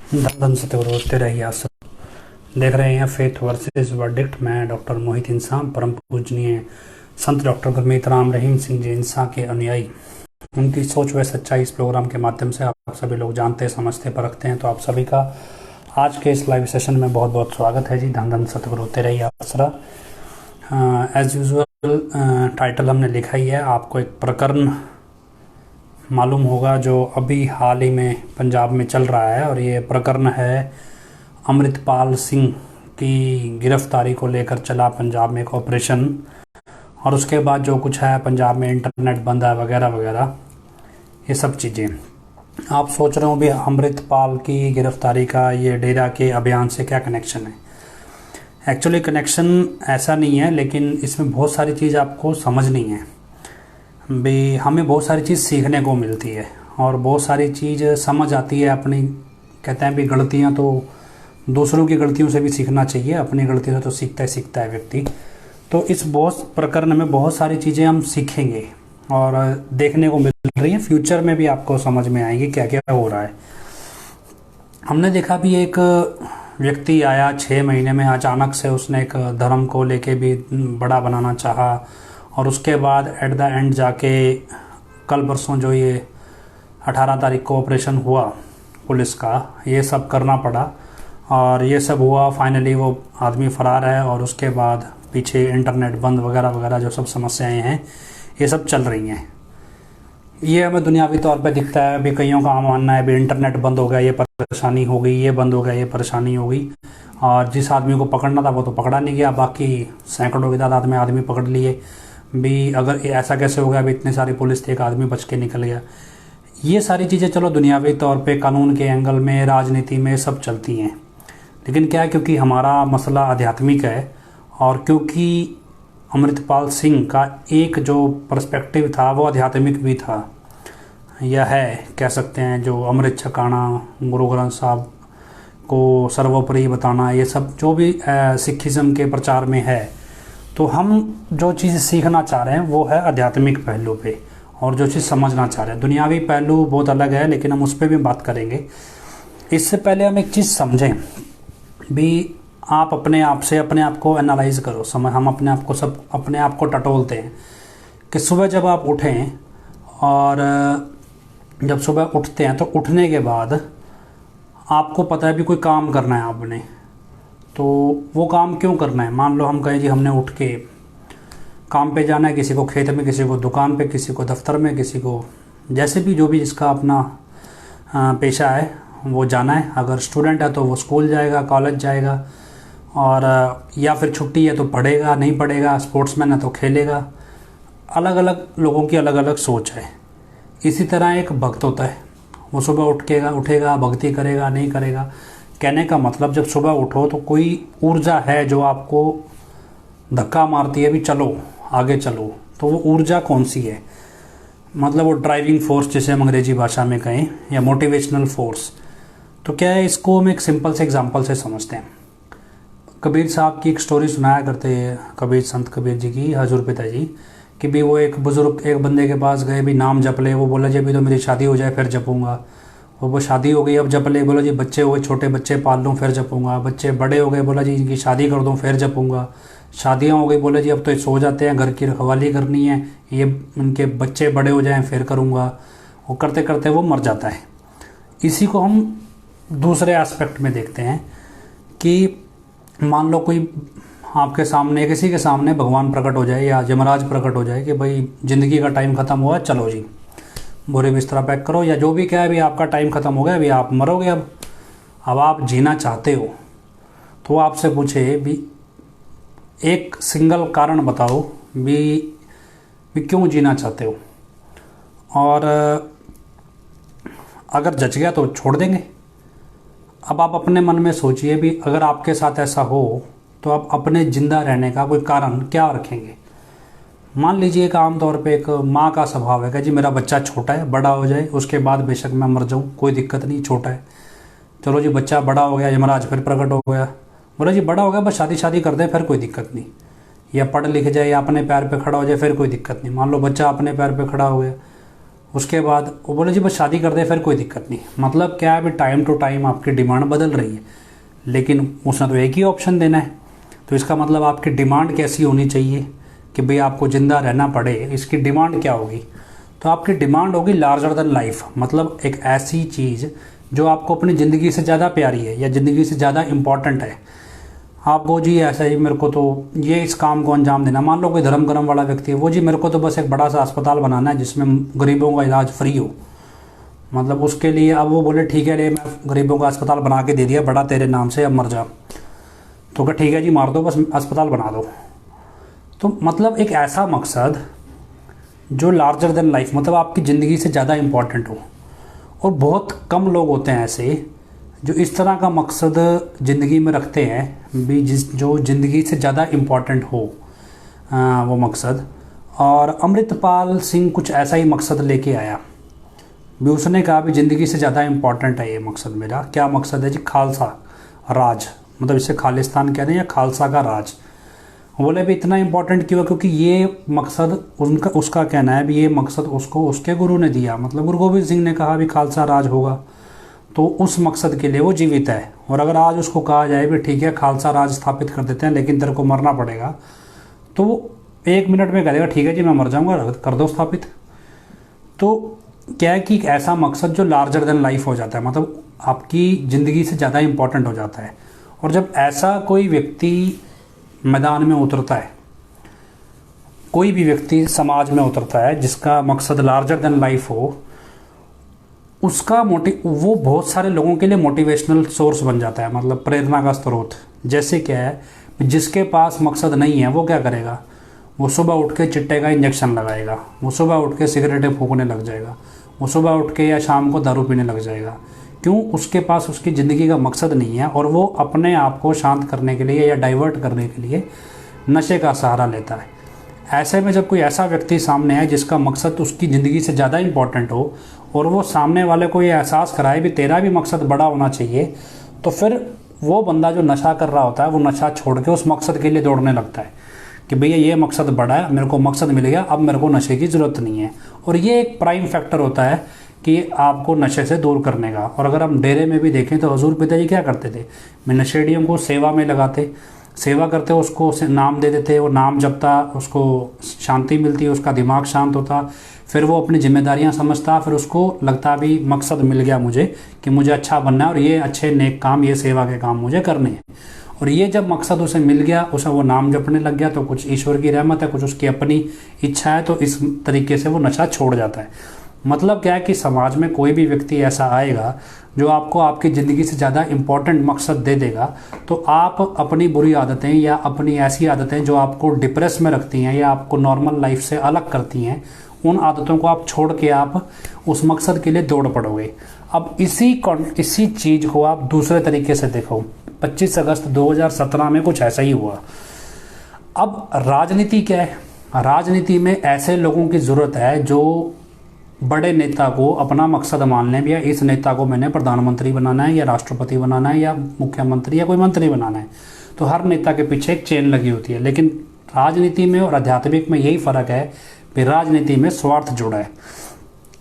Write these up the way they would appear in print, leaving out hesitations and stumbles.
धन धन सतगुरु होते रहिए आप सब। देख रहे हैं फेथ वर्सेस वर्डिक्ट। मैं डॉक्टर मोहित इंसान, परम पूजनीय संत डॉक्टर गुरमीत राम रहीम सिंह जी इंसान के अनुयायी, उनकी सोच व सच्चाई इस प्रोग्राम के माध्यम से आप सभी लोग जानते समझते परखते हैं। तो आप सभी का आज के इस लाइव सेशन में बहुत बहुत स्वागत है जी। धन धन सतगुरु होते रहिए आसरा। एज यूजुअल टाइटल हमने लिखा ही है। आपको एक प्रकरण मालूम होगा जो अभी हाल ही में पंजाब में चल रहा है, और ये प्रकरण है अमृतपाल सिंह की गिरफ्तारी को लेकर चला पंजाब में एक ऑपरेशन, और उसके बाद जो कुछ है पंजाब में इंटरनेट बंद है वगैरह वगैरह, ये सब चीज़ें। आप सोच रहे हो भी अमृतपाल की गिरफ्तारी का ये डेरा के अभियान से क्या कनेक्शन है। एक्चुअली कनेक्शन ऐसा नहीं है, लेकिन इसमें बहुत सारी चीज़ आपको समझनी है भी। हमें बहुत सारी चीज़ सीखने को मिलती है और बहुत सारी चीज़ समझ आती है अपनी। कहते हैं भी गलतियां तो दूसरों की गलतियों से भी सीखना चाहिए, अपनी गलतियों से तो सीखता है व्यक्ति। तो इस बहुत प्रकरण में बहुत सारी चीज़ें हम सीखेंगे और देखने को मिल रही है। फ्यूचर में भी आपको समझ में आएगी क्या क्या हो रहा है। हमने देखा भी एक व्यक्ति आया 6 महीने में, अचानक से उसने एक धर्म को लेके भी बड़ा बनाना चाहा, और उसके बाद एट द एंड जाके कल परसों जो ये 18 तारीख को ऑपरेशन हुआ पुलिस का, ये सब करना पड़ा और ये सब हुआ। फाइनली वो आदमी फरार है, और उसके बाद पीछे इंटरनेट बंद वगैरह वगैरह जो सब समस्याएं हैं ये सब चल रही हैं। ये हमें दुनियावी तौर पे दिखता है। अभी कईयों का मानना है भी इंटरनेट बंद हो गया, ये परेशानी हो गई, ये बंद हो गया, ये परेशानी हो गई, और जिस आदमी को पकड़ना था वो तो पकड़ा नहीं गया, बाकी सैकड़ों की तादाद में आदमी पकड़ लिए भी। अगर ऐसा कैसे हो गया, अभी इतने सारी पुलिस थे, एक आदमी बच के निकल गया। ये सारी चीज़ें चलो दुनियावी तौर पे कानून के एंगल में, राजनीति में सब चलती हैं, लेकिन क्या है, क्योंकि हमारा मसला आध्यात्मिक है, और क्योंकि अमृतपाल सिंह का एक जो पर्सपेक्टिव था वो आध्यात्मिक भी था, यह है कह सकते हैं। जो अमृत छकाना, गुरु ग्रंथ साहब को सर्वोपरि बताना, ये सब जो भी सिखिज़म के प्रचार में है। तो हम जो चीज़ सीखना चाह रहे हैं वो है आध्यात्मिक पहलू पे, और जो चीज़ समझना चाह रहे हैं दुनियावी पहलू बहुत अलग है, लेकिन हम उस पर भी बात करेंगे। इससे पहले हम एक चीज़ समझें भी। आप अपने आप से अपने आप को एनालाइज करो। हम अपने आप को अपने आप को टटोलते हैं कि सुबह जब आप उठें, और जब सुबह उठते हैं तो उठने के बाद आपको पता है भी कोई काम करना है आपने, तो वो काम क्यों करना है। मान लो हम कहें जी हमने उठ के काम पे जाना है, किसी को खेत में, किसी को दुकान पे, किसी को दफ्तर में, किसी को जैसे भी जो भी जिसका अपना पेशा है वो जाना है। अगर स्टूडेंट है तो वो स्कूल जाएगा, कॉलेज जाएगा, और या फिर छुट्टी है तो पढ़ेगा, नहीं पढ़ेगा, स्पोर्ट्समैन है तो खेलेगा। अलग अलग लोगों की अलग अलग सोच है। इसी तरह एक भक्त होता है, वो सुबह उठेगा, भक्ति करेगा, नहीं करेगा। कहने का मतलब जब सुबह उठो तो कोई ऊर्जा है जो आपको धक्का मारती है भी चलो आगे चलो। तो वो ऊर्जा कौन सी है, मतलब वो ड्राइविंग फोर्स जिसे हम अंग्रेजी भाषा में कहें, या मोटिवेशनल फोर्स। तो क्या है, इसको हम एक सिंपल से एग्जांपल से समझते हैं। कबीर साहब की एक स्टोरी सुनाया करते हैं, कबीर संत कबीर जी की, हजूर पिताजी, कि भी वो एक बुजुर्ग एक बंदे के पास गए भी नाम जप ले। वो बोला जी अभी तो मेरी शादी हो जाए फिर जपूंगा। वो शादी हो गई अब जप ले। बोला जी बच्चे हो गए, छोटे बच्चे पाल लूँ फिर जपूंगा। बच्चे बड़े हो गए, बोला जी इनकी शादी कर दूँ फिर जपूंगा। शादियाँ हो गई, बोला जी अब तो ये सो जाते हैं, घर की रखवाली करनी है, ये इनके बच्चे बड़े हो जाएं फिर करूँगा। वो करते करते वो मर जाता है। इसी को हम दूसरे एस्पेक्ट में देखते हैं कि मान लो कोई आपके सामने, किसी के सामने भगवान प्रकट हो जाए या यमराज प्रकट हो जाए कि भाई ज़िंदगी का टाइम ख़त्म हुआ, चलो जी बोरे बिस्तरा पैक करो, या जो भी क्या है, अभी आपका टाइम ख़त्म हो गया, अभी आप मरोगे, अब आप जीना चाहते हो। तो वो आपसे पूछे भी एक सिंगल कारण बताओ भी क्यों जीना चाहते हो, और अगर जच गया तो छोड़ देंगे। अब आप अपने मन में सोचिए भी अगर आपके साथ ऐसा हो तो आप अपने ज़िंदा रहने का कोई कारण क्या रखेंगे। मान लीजिए एक आम तौर पे एक माँ का स्वभाव है कि जी मेरा बच्चा छोटा है, बड़ा हो जाए उसके बाद बेशक मैं मर जाऊँ, कोई दिक्कत नहीं, छोटा है। चलो जी बच्चा बड़ा हो गया, यमराज फिर प्रकट हो गया, बोला जी बड़ा हो गया बस शादी कर दे फिर कोई दिक्कत नहीं, या पढ़ लिख जाए या अपने पैर पे खड़ा हो जाए फिर कोई दिक्कत नहीं। मान लो बच्चा अपने पैर पे खड़ा हो गया, उसके बाद वो बोले जी बस शादी कर दे फिर कोई दिक्कत नहीं। मतलब क्या है, अभी टाइम टू टाइम आपकी डिमांड बदल रही है, लेकिन उसने तो एक ही ऑप्शन देना है। तो इसका मतलब आपकी डिमांड कैसी होनी चाहिए कि भाई आपको ज़िंदा रहना पड़े, इसकी डिमांड क्या होगी? तो आपकी डिमांड होगी लार्जर देन लाइफ, मतलब एक ऐसी चीज़ जो आपको अपनी ज़िंदगी से ज़्यादा प्यारी है या ज़िंदगी से ज़्यादा इम्पॉर्टेंट है। आप वो जी ऐसा ही मेरे को तो ये इस काम को अंजाम देना, मान लो कोई धर्म कर्म वाला व्यक्ति है, वो जी मेरे को तो बस एक बड़ा सा अस्पताल बनाना है जिसमें गरीबों का इलाज फ्री हो। मतलब उसके लिए अब वो बोले ठीक है, ले मैं गरीबों का अस्पताल बना के दे दिया बड़ा तेरे नाम से, अब मर जा। तो क्या ठीक है जी, मार दो, बस अस्पताल बना दो। तो मतलब एक ऐसा मकसद जो लार्जर देन लाइफ, मतलब आपकी ज़िंदगी से ज़्यादा इम्पॉर्टेंट हो। और बहुत कम लोग होते हैं ऐसे जो इस तरह का मकसद ज़िंदगी में रखते हैं भी जो ज़िंदगी से ज़्यादा इम्पॉर्टेंट हो वो मकसद। और अमृतपाल सिंह कुछ ऐसा ही मकसद लेके आया भी, उसने कहा भी ज़िंदगी से ज़्यादा इम्पॉर्टेंट है ये मकसद मेरा। क्या मकसद है जी? खालसा राज, मतलब इसे खालिस्तान कहते हैं या खालसा का राज। बोले भी इतना इम्पोर्टेंट क्यों? क्योंकि ये मकसद उसका कहना है भी ये मकसद उसको उसके गुरु ने दिया। मतलब गुरु गोविंद सिंह ने कहा भी खालसा राज होगा, तो उस मकसद के लिए वो जीवित है। और अगर आज उसको कहा जाए भी ठीक है खालसा राज स्थापित कर देते हैं लेकिन तेरे को मरना पड़ेगा, तो वो 1 मिनट में कहेगा ठीक है जी मैं मर जाऊँगा, कर दो स्थापित। तो क्या है कि एक ऐसा मकसद जो लार्जर देन लाइफ हो जाता है, मतलब आपकी ज़िंदगी से ज़्यादा इम्पोर्टेंट हो जाता है। और जब ऐसा कोई व्यक्ति मैदान में उतरता है, कोई भी व्यक्ति समाज में उतरता है जिसका मकसद लार्जर देन लाइफ हो, उसका वो बहुत सारे लोगों के लिए मोटिवेशनल सोर्स बन जाता है, मतलब प्रेरणा का स्रोत। जैसे क्या है, जिसके पास मकसद नहीं है वो क्या करेगा? वो सुबह उठ के चिट्टे का इंजेक्शन लगाएगा, वो सुबह उठ के सिगरेटें फूकने लग जाएगा, वो सुबह उठ के या शाम को दारू पीने लग जाएगा। क्यों? उसके पास उसकी ज़िंदगी का मकसद नहीं है और वो अपने आप को शांत करने के लिए या डाइवर्ट करने के लिए नशे का सहारा लेता है। ऐसे में जब कोई ऐसा व्यक्ति सामने है जिसका मकसद उसकी ज़िंदगी से ज़्यादा इम्पॉर्टेंट हो और वो सामने वाले को ये एहसास कराए भी तेरा भी मकसद बड़ा होना चाहिए, तो फिर वो बंदा जो नशा कर रहा होता है वो नशा छोड़ के उस मकसद के लिए दौड़ने लगता है कि भैया ये मकसद बड़ा है, मेरे को मकसद मिल गया, अब मेरे को नशे की ज़रूरत नहीं है। और ये एक प्राइम फैक्टर होता है कि आपको नशे से दूर करने का। और अगर हम डेरे में भी देखें तो हजूर पिताजी क्या करते थे, मैं नशेड़ियों को सेवा में लगाते, सेवा करते, उसको नाम दे देते, वो नाम जपता, उसको शांति मिलती, उसका दिमाग शांत होता, फिर वो अपनी जिम्मेदारियां समझता, फिर उसको लगता भी मकसद मिल गया मुझे कि मुझे अच्छा बनना है और ये अच्छे नेक काम, ये सेवा के काम मुझे करने हैं। और ये जब मकसद उसे मिल गया, उसे वो नाम जपने लग गया, तो कुछ ईश्वर की रहमत है, कुछ उसकी अपनी इच्छा है, तो इस तरीके से वो नशा छोड़ जाता है। मतलब क्या है कि समाज में कोई भी व्यक्ति ऐसा आएगा जो आपको आपकी ज़िंदगी से ज़्यादा इम्पोर्टेंट मकसद दे देगा, तो आप अपनी बुरी आदतें या अपनी ऐसी आदतें जो आपको डिप्रेस में रखती हैं या आपको नॉर्मल लाइफ से अलग करती हैं, उन आदतों को आप छोड़ के आप उस मकसद के लिए दौड़ पड़ोगे। अब इसी चीज़ को आप दूसरे तरीके से देखो। 25 अगस्त 2017 में कुछ ऐसा ही हुआ। अब राजनीति क्या है? राजनीति में ऐसे लोगों की ज़रूरत है जो बड़े नेता को अपना मकसद मान लें, भैया इस नेता को मैंने प्रधानमंत्री बनाना है या राष्ट्रपति बनाना है या मुख्यमंत्री या कोई मंत्री बनाना है। तो हर नेता के पीछे एक चेन लगी होती है। लेकिन राजनीति में और आध्यात्मिक में यही फ़र्क है कि राजनीति में स्वार्थ जुड़ा है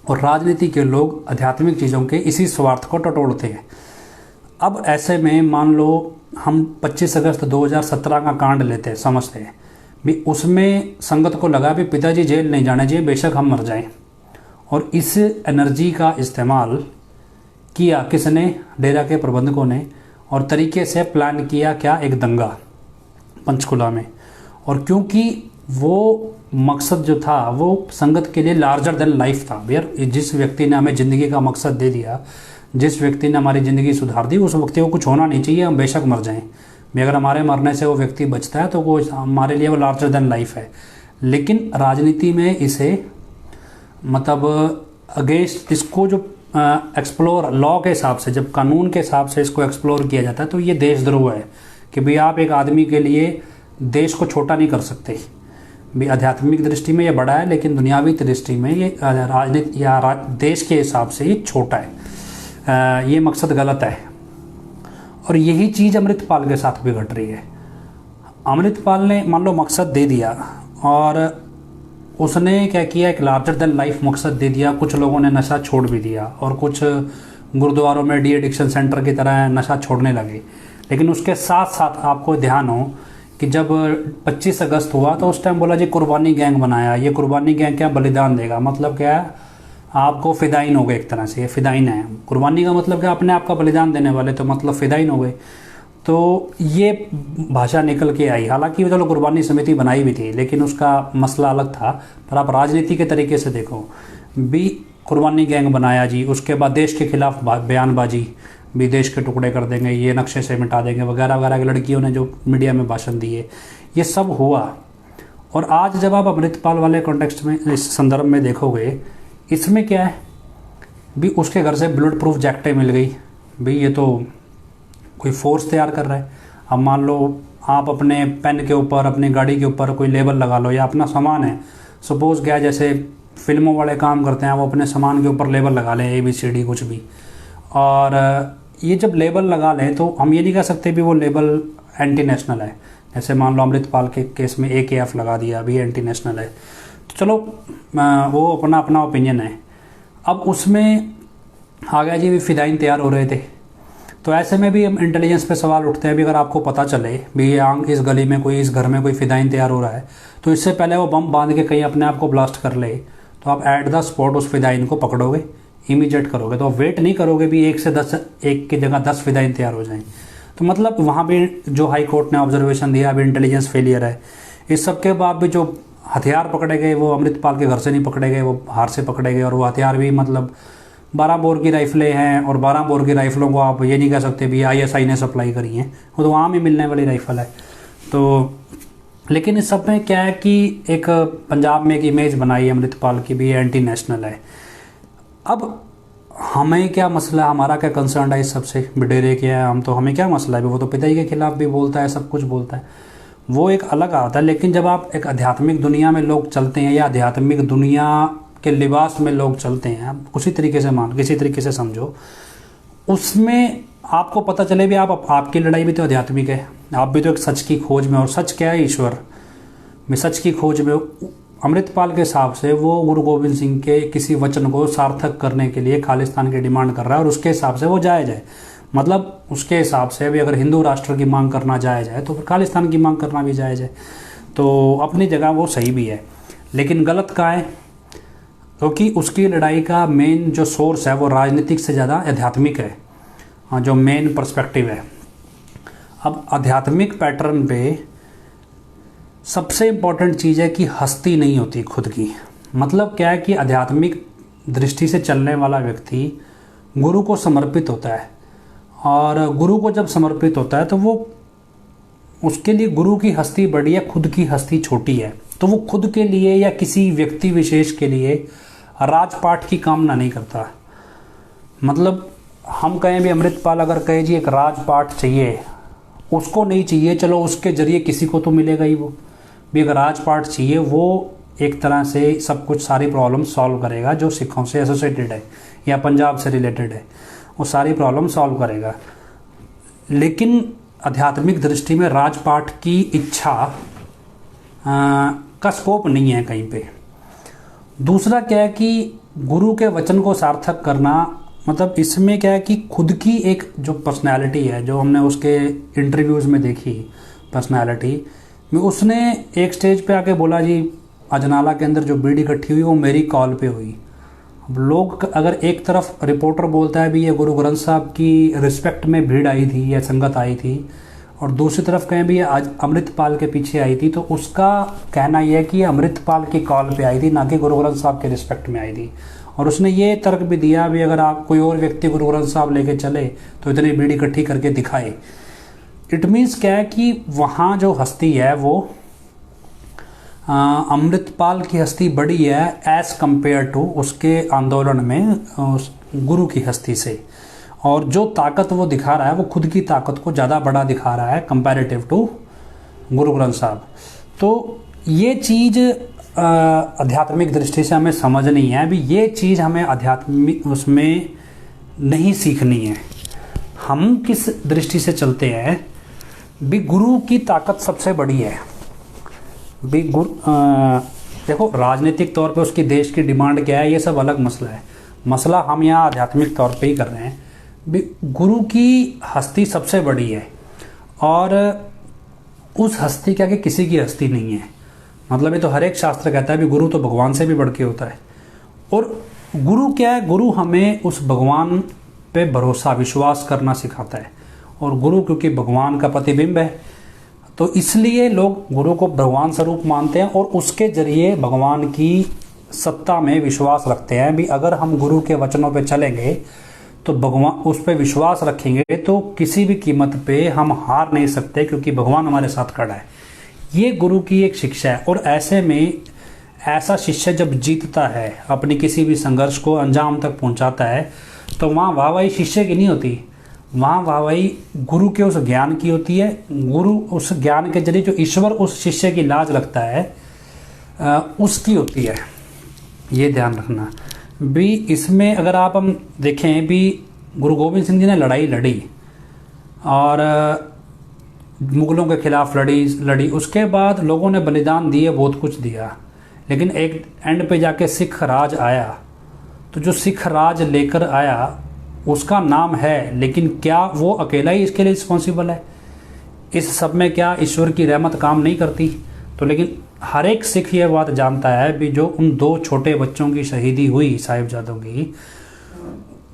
और राजनीति के लोग आध्यात्मिक चीज़ों के इसी स्वार्थ को टटोलते हैं। अब ऐसे में मान लो हम 25 अगस्त 2017 का कांड लेते हैं, समझते हैं भी उसमें संगत को लगा भी पिताजी जेल नहीं जाना चाहिए, बेशक हम मर जाएं। और इस एनर्जी का इस्तेमाल किया किसने? डेरा के प्रबंधकों ने। और तरीके से प्लान किया क्या? एक दंगा पंचकुला में। और क्योंकि वो मकसद जो था वो संगत के लिए लार्जर देन लाइफ था। यार जिस व्यक्ति ने हमें ज़िंदगी का मकसद दे दिया, जिस व्यक्ति ने हमारी ज़िंदगी सुधार दी, उस व्यक्ति को कुछ होना नहीं चाहिए, हम बेशक मर जाएं। अगर हमारे मरने से वो व्यक्ति बचता है तो वो हमारे लिए वो लार्जर देन लाइफ है। लेकिन राजनीति में इसे मतलब अगेंस्ट इसको जो एक्सप्लोर लॉ के हिसाब से, जब कानून के हिसाब से इसको एक्सप्लोर किया जाता है तो ये देशद्रोह है कि भाई आप एक आदमी के लिए देश को छोटा नहीं कर सकते। भी आध्यात्मिक दृष्टि में ये बड़ा है लेकिन दुनियावी दृष्टि में ये राजनीति या देश के हिसाब से ये छोटा है। ये मकसद गलत है। और यही चीज़ अमृतपाल के साथ भी घट रही है। अमृतपाल ने मान लो मकसद दे दिया और उसने क्या किया, एक लार्जर देन लाइफ मकसद दे दिया। कुछ लोगों ने नशा छोड़ भी दिया और कुछ गुरुद्वारों में डी एडिक्शन सेंटर की तरह नशा छोड़ने लगे। लेकिन उसके साथ साथ आपको ध्यान हो कि जब 25 अगस्त हुआ तो उस टाइम बोला जी कुर्बानी गैंग बनाया। ये कुर्बानी गैंग क्या, बलिदान देगा, मतलब क्या है, आपको फिदाइन हो गए एक तरह से। ये फिदाइन है, कुर्बानी का मतलब क्या, अपने आप का बलिदान देने वाले, तो मतलब फिदाइन हो गए। तो ये भाषा निकल के आई। हालांकि चलो कुर्बानी समिति बनाई भी थी, लेकिन उसका मसला अलग था। पर आप राजनीति के तरीके से देखो भी, कुर्बानी गैंग बनाया जी। उसके बाद देश के खिलाफ बयानबाजी भी, देश के टुकड़े कर देंगे, ये नक्शे से मिटा देंगे वगैरह वगैरह, की लड़कियों ने जो मीडिया में भाषण दिए, ये सब हुआ। और आज जब आप अमृतपाल वाले कॉन्टेक्स्ट में, इस संदर्भ में देखोगे, इसमें क्या है भी, उसके घर से बुलेट प्रूफ जैकेटें मिल गई भी। ये तो कोई फोर्स तैयार कर रहा है। अब मान लो आप अपने पेन के ऊपर, अपनी गाड़ी के ऊपर कोई लेबल लगा लो, या अपना सामान है, सपोज क्या, जैसे फिल्मों वाले काम करते हैं, वो अपने सामान के ऊपर लेबल लगा लें, ABCD कुछ भी। और ये जब लेबल लगा लें तो हम ये नहीं कह सकते भी वो लेबल एंटी नेशनल है। जैसे मान लो अमृतपाल के केस में AKF लगा दिया, अभी एंटी नेशनल है। तो चलो वो अपना अपना ओपिनियन है। अब उसमें आ गया जी भी, फिदाइन तैयार हो रहे थे। तो ऐसे में भी हम इंटेलिजेंस पे सवाल उठते हैं भी, अगर आपको पता चले भी इस गली में कोई, इस घर में कोई फिदाइन तैयार हो रहा है, तो इससे पहले वो बम बांध के कहीं अपने आप को ब्लास्ट कर ले, तो आप एट द स्पॉट उस फिदाइन को पकड़ोगे, इमीडिएट करोगे। तो आप वेट नहीं करोगे भी 1 से 10, एक की जगह 10 फिदाइन तैयार हो जाएं। तो मतलब वहाँ भी जो हाई कोर्ट ने ऑब्जर्वेशन दिया, अभी इंटेलिजेंस फेलियर है। इस सब के बाद भी जो हथियार पकड़े गए वो अमृतपाल के घर से नहीं पकड़े गए, वो बाहर से पकड़े गए। और वो हथियार भी मतलब 12 बोर की राइफलें हैं, और 12 बोर की राइफलों को आप ये नहीं कह सकते भी ISI ने सप्लाई करी हैं, वो तो आम ही मिलने वाली राइफल है। तो लेकिन इस सब में क्या है कि एक पंजाब में एक इमेज बनाई अमृतपाल की भी, एंटी नेशनल है। अब हमें क्या मसला, हमारा क्या कंसर्न है इस सबसे, बिडेरे क्या है, हम तो, हमें क्या मसला है, वो तो पिताजी के खिलाफ भी बोलता है, सब कुछ बोलता है, वो एक अलग आता है। लेकिन जब आप एक आध्यात्मिक दुनिया में लोग चलते हैं, या आध्यात्मिक दुनिया के लिबास में लोग चलते हैं, आप उसी तरीके से किसी तरीके से समझो, उसमें आपको पता चले भी आपकी लड़ाई भी तो आध्यात्मिक है, आप भी तो एक सच की खोज में, और सच क्या है, ईश्वर में, सच की खोज में। अमृतपाल के हिसाब से वो गुरु गोविंद सिंह के किसी वचन को सार्थक करने के लिए खालिस्तान की डिमांड कर रहा है, और उसके हिसाब से वो जायज़ है। मतलब उसके हिसाब से भी अगर हिंदू राष्ट्र की मांग करना जायज़ है, तो फिर खालिस्तान की मांग करना भी जायज़ है। तो अपनी जगह वो सही भी है, लेकिन गलत कहाँ है, क्योंकि उसकी लड़ाई का मेन जो सोर्स है वो राजनीतिक से ज़्यादा आध्यात्मिक है, जो मेन पर्सपेक्टिव है। अब आध्यात्मिक पैटर्न पे सबसे इम्पॉर्टेंट चीज़ है कि हस्ती नहीं होती खुद की। मतलब क्या है कि आध्यात्मिक दृष्टि से चलने वाला व्यक्ति गुरु को समर्पित होता है, और गुरु को जब समर्पित होता है तो वो, उसके लिए गुरु की हस्ती बड़ी है, खुद की हस्ती छोटी है। तो वो खुद के लिए या किसी व्यक्ति विशेष के लिए राजपाट की कामना नहीं करता। मतलब हम कहें भी, अमृतपाल अगर कहे जी एक राजपाट चाहिए, उसको नहीं चाहिए, चलो उसके जरिए किसी को तो मिलेगा ही। वो भी अगर राजपाट चाहिए, वो एक तरह से सब कुछ, सारी प्रॉब्लम सॉल्व करेगा जो सिखों से एसोसिएटेड है या पंजाब से रिलेटेड है, वो सारी प्रॉब्लम सॉल्व करेगा। लेकिन आध्यात्मिक दृष्टि में राजपाट की इच्छा का स्कोप नहीं है कहीं पे। दूसरा क्या है कि गुरु के वचन को सार्थक करना, मतलब इसमें क्या है कि खुद की एक जो पर्सनैलिटी है, जो हमने उसके इंटरव्यूज़ में देखी पर्सनैलिटी में, उसने एक स्टेज पे आके बोला जी अजनाला के अंदर जो भीड़ इकट्ठी हुई वो मेरी कॉल पे हुई। अब लोग, अगर एक तरफ रिपोर्टर बोलता है भी ये गुरु ग्रंथ साहब की रिस्पेक्ट में भीड़ आई थी या संगत आई थी, और दूसरी तरफ कहें भी आज अमृतपाल के पीछे आई थी, तो उसका कहना यह है कि अमृतपाल की कॉल पे आई थी, ना कि गुरु ग्रंथ साहब के रिस्पेक्ट में आई थी। और उसने ये तर्क भी दिया भी अगर आप कोई और व्यक्ति गुरु ग्रंथ साहब लेके चले तो इतनी भीड़ इकट्ठी करके दिखाए। इट मीन्स क्या है कि वहाँ जो हस्ती है वो अमृतपाल की हस्ती बड़ी है एज कंपेयर टू उसके आंदोलन में गुरु की हस्ती से, और जो ताकत वो दिखा रहा है वो खुद की ताकत को ज़्यादा बड़ा दिखा रहा है कंपैरेटिव टू गुरु ग्रंथ साहब। तो ये चीज़ आध्यात्मिक दृष्टि से हमें समझनी है भी, ये चीज़ हमें आध्यात्मिक उसमें नहीं सीखनी है। हम किस दृष्टि से चलते हैं भी, गुरु की ताकत सबसे बड़ी है भी। देखो राजनीतिक तौर पे उसकी देश की डिमांड क्या है ये सब अलग मसला है। मसला हम यहाँ आध्यात्मिक तौर पे ही कर रहे हैं। भी गुरु की हस्ती सबसे बड़ी है और उस हस्ती के आगे किसी की हस्ती नहीं है। मतलब ये तो हर एक शास्त्र कहता है भी गुरु तो भगवान से भी बढ़ के होता है। और गुरु क्या है, गुरु हमें उस भगवान पे भरोसा विश्वास करना सिखाता है। और गुरु क्योंकि भगवान का प्रतिबिंब है तो इसलिए लोग गुरु को भगवान स्वरूप मानते हैं और उसके जरिए भगवान की सत्ता में विश्वास रखते हैं। भी अगर हम गुरु के वचनों पे चलेंगे तो भगवान उस पे विश्वास रखेंगे तो किसी भी कीमत पे हम हार नहीं सकते क्योंकि भगवान हमारे साथ खड़ा है। ये गुरु की एक शिक्षा है। और ऐसे में ऐसा शिष्य जब जीतता है, अपनी किसी भी संघर्ष को अंजाम तक पहुंचाता है, तो वहाँ वाहवाही शिष्य की नहीं होती, वहाँ वाहवाही गुरु के उस ज्ञान की होती है। गुरु उस ज्ञान के जरिए जो ईश्वर उस शिष्य की लाज लगता है उसकी होती है। ये ध्यान रखना भी। इसमें अगर आप हम देखें भी गुरु गोविंद सिंह जी ने लड़ाई लड़ी और मुगलों के खिलाफ लड़ी। उसके बाद लोगों ने बलिदान दिए, बहुत कुछ दिया, लेकिन एक एंड पे जाके सिख राज आया। तो जो सिख राज लेकर आया उसका नाम है, लेकिन क्या वो अकेला ही इसके लिए रिस्पॉन्सिबल है? इस सब में क्या ईश्वर की रहमत काम नहीं करती? तो लेकिन हर एक सिख ये बात जानता है भी जो उन 2 छोटे बच्चों की शहीदी हुई साहिबजादों की,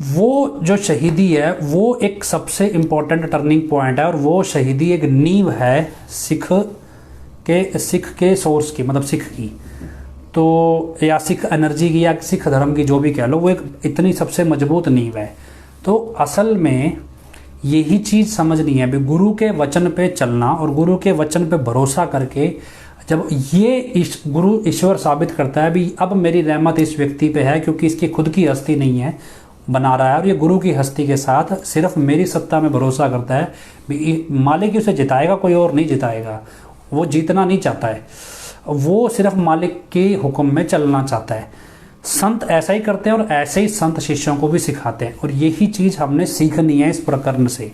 वो जो शहीदी है वो एक सबसे इम्पोर्टेंट टर्निंग पॉइंट है। और वो शहीदी एक नींव है सिख के सोर्स की, मतलब सिख की, तो या सिख एनर्जी की या सिख धर्म की, जो भी कह लो, वो एक इतनी सबसे मजबूत नींव है। तो असल में यही चीज़ समझनी है भी गुरु के वचन पे चलना और गुरु के वचन पे भरोसा करके जब ये गुरु ईश्वर साबित करता है भी अब मेरी रहमत इस व्यक्ति पे है क्योंकि इसकी खुद की हस्ती नहीं है, बना रहा है, और ये गुरु की हस्ती के साथ सिर्फ मेरी सत्ता में भरोसा करता है भी मालिक उसे जिताएगा, कोई और नहीं जिताएगा। वो जीतना नहीं चाहता है, वो सिर्फ मालिक के हुक्म में चलना चाहता है। संत ऐसा ही करते हैं और ऐसे ही संत शिष्यों को भी सिखाते हैं। और यही चीज़ हमने सीखनी है इस प्रकरण से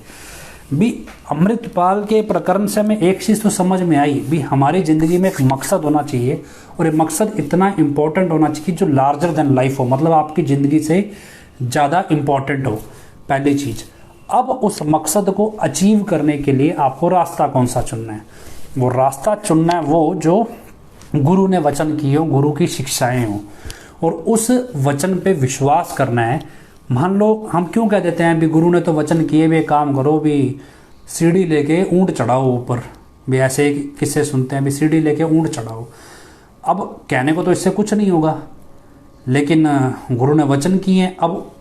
भी। अमृतपाल के प्रकरण से हमें एक चीज़ तो समझ में आई भी, हमारी ज़िंदगी में एक मकसद होना चाहिए और ये मकसद इतना इम्पोर्टेंट होना चाहिए जो लार्जर देन लाइफ हो, मतलब आपकी ज़िंदगी से ज़्यादा इम्पोर्टेंट हो। पहली चीज़। अब उस मकसद को अचीव करने के लिए आपको रास्ता कौन सा चुनना है? वो रास्ता चुनना है वो जो गुरु ने वचन किए हो, गुरु की शिक्षाएं हो, और उस वचन पे विश्वास करना है। मान लो हम क्यों कह देते हैं भी गुरु ने तो वचन किए, भी काम करो भी सीढ़ी लेके ऊंट चढ़ाओ ऊपर, भी ऐसे किस्से सुनते हैं भी सीढ़ी लेके ऊंट चढ़ाओ। अब कहने को तो इससे कुछ नहीं होगा, लेकिन गुरु ने वचन किए हैं। अब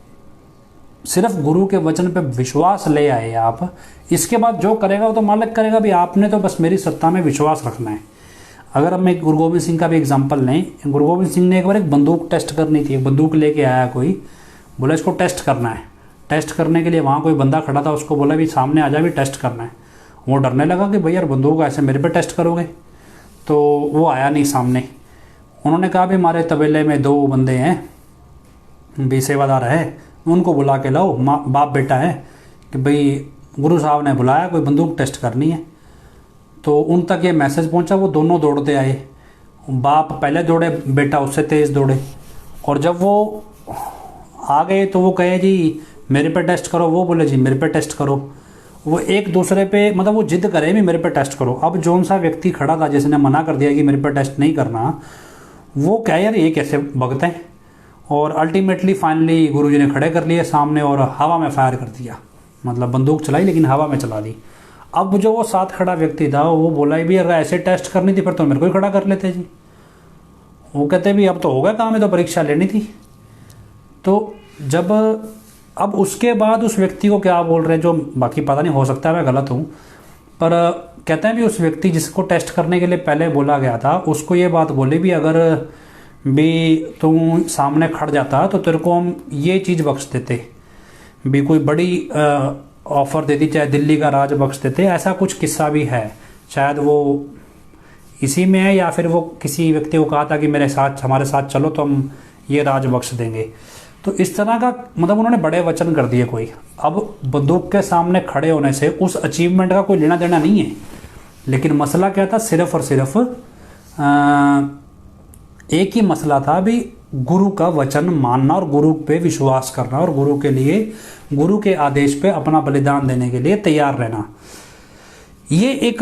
सिर्फ गुरु के वचन पे विश्वास ले आए आप, इसके बाद जो करेगा वो तो मालिक करेगा भी, आपने तो बस मेरी सत्ता में विश्वास रखना है। अगर हम एक गुरु गोविंद सिंह का भी एग्जांपल लें, गुरु गोविंद सिंह ने एक बार एक बंदूक टेस्ट करनी थी। एक बंदूक लेके आया कोई, बोला इसको टेस्ट करना है। टेस्ट करने के लिए वहाँ कोई बंदा खड़ा था, उसको बोला भी सामने आ जा, भी टेस्ट करना है। वो डरने लगा कि भैया बंदूक ऐसे मेरे पे टेस्ट करोगे, तो वो आया नहीं सामने। उन्होंने कहा भी हमारे तबेले में 2 बंदे हैं भी सेवादार है, उनको बुला के लाओ, माँ बाप बेटा है कि भाई गुरु साहब ने बुलाया, कोई बंदूक टेस्ट करनी है। तो उन तक ये मैसेज पहुंचा, वो दोनों दौड़ते आए। बाप पहले दौड़े, बेटा उससे तेज़ दौड़े। और जब वो आ गए तो वो कहे जी मेरे पे टेस्ट करो, वो बोले जी मेरे पे टेस्ट करो। वो एक दूसरे पे मतलब वो जिद करे भी मेरे पे टेस्ट करो। अब जौन सा व्यक्ति खड़ा था जिसने मना कर दिया कि मेरे पे टेस्ट नहीं करना, वो क्या यार ये कैसे भगत हैं। और अल्टीमेटली फाइनली गुरुजी ने खड़े कर लिए सामने और हवा में फायर कर दिया, मतलब बंदूक चलाई लेकिन हवा में चला दी। अब जो वो साथ खड़ा व्यक्ति था वो बोला भी अगर ऐसे टेस्ट करनी थी फिर तो मेरे को ही खड़ा कर लेते जी। वो कहते भी अब तो हो गया काम, है तो परीक्षा लेनी थी। तो जब अब उसके बाद उस व्यक्ति को क्या बोल रहे हैं, जो बाकी पता नहीं, हो सकता है मैं गलत हूँ, पर कहते हैं भी उस व्यक्ति जिसको टेस्ट करने के लिए पहले बोला गया था उसको ये बात बोली भी अगर भी तू सामने खड़ जाता तो तेरे को हम ये चीज़ बख्श देते भी, कोई बड़ी ऑफर देती, चाहे दिल्ली का राज बख्श देते। ऐसा कुछ किस्सा भी है, शायद वो इसी में है या फिर वो किसी व्यक्ति को कहा था कि मेरे साथ हमारे साथ चलो तो हम ये राज बख्श देंगे। तो इस तरह का मतलब उन्होंने बड़े वचन कर दिए कोई। अब बंदूक के सामने खड़े होने से उस अचीवमेंट का कोई लेना देना नहीं है, लेकिन मसला क्या था, सिर्फ और सिर्फ एक ही मसला था भी गुरु का वचन मानना और गुरु पे विश्वास करना और गुरु के लिए, गुरु के आदेश पे अपना बलिदान देने के लिए तैयार रहना। ये एक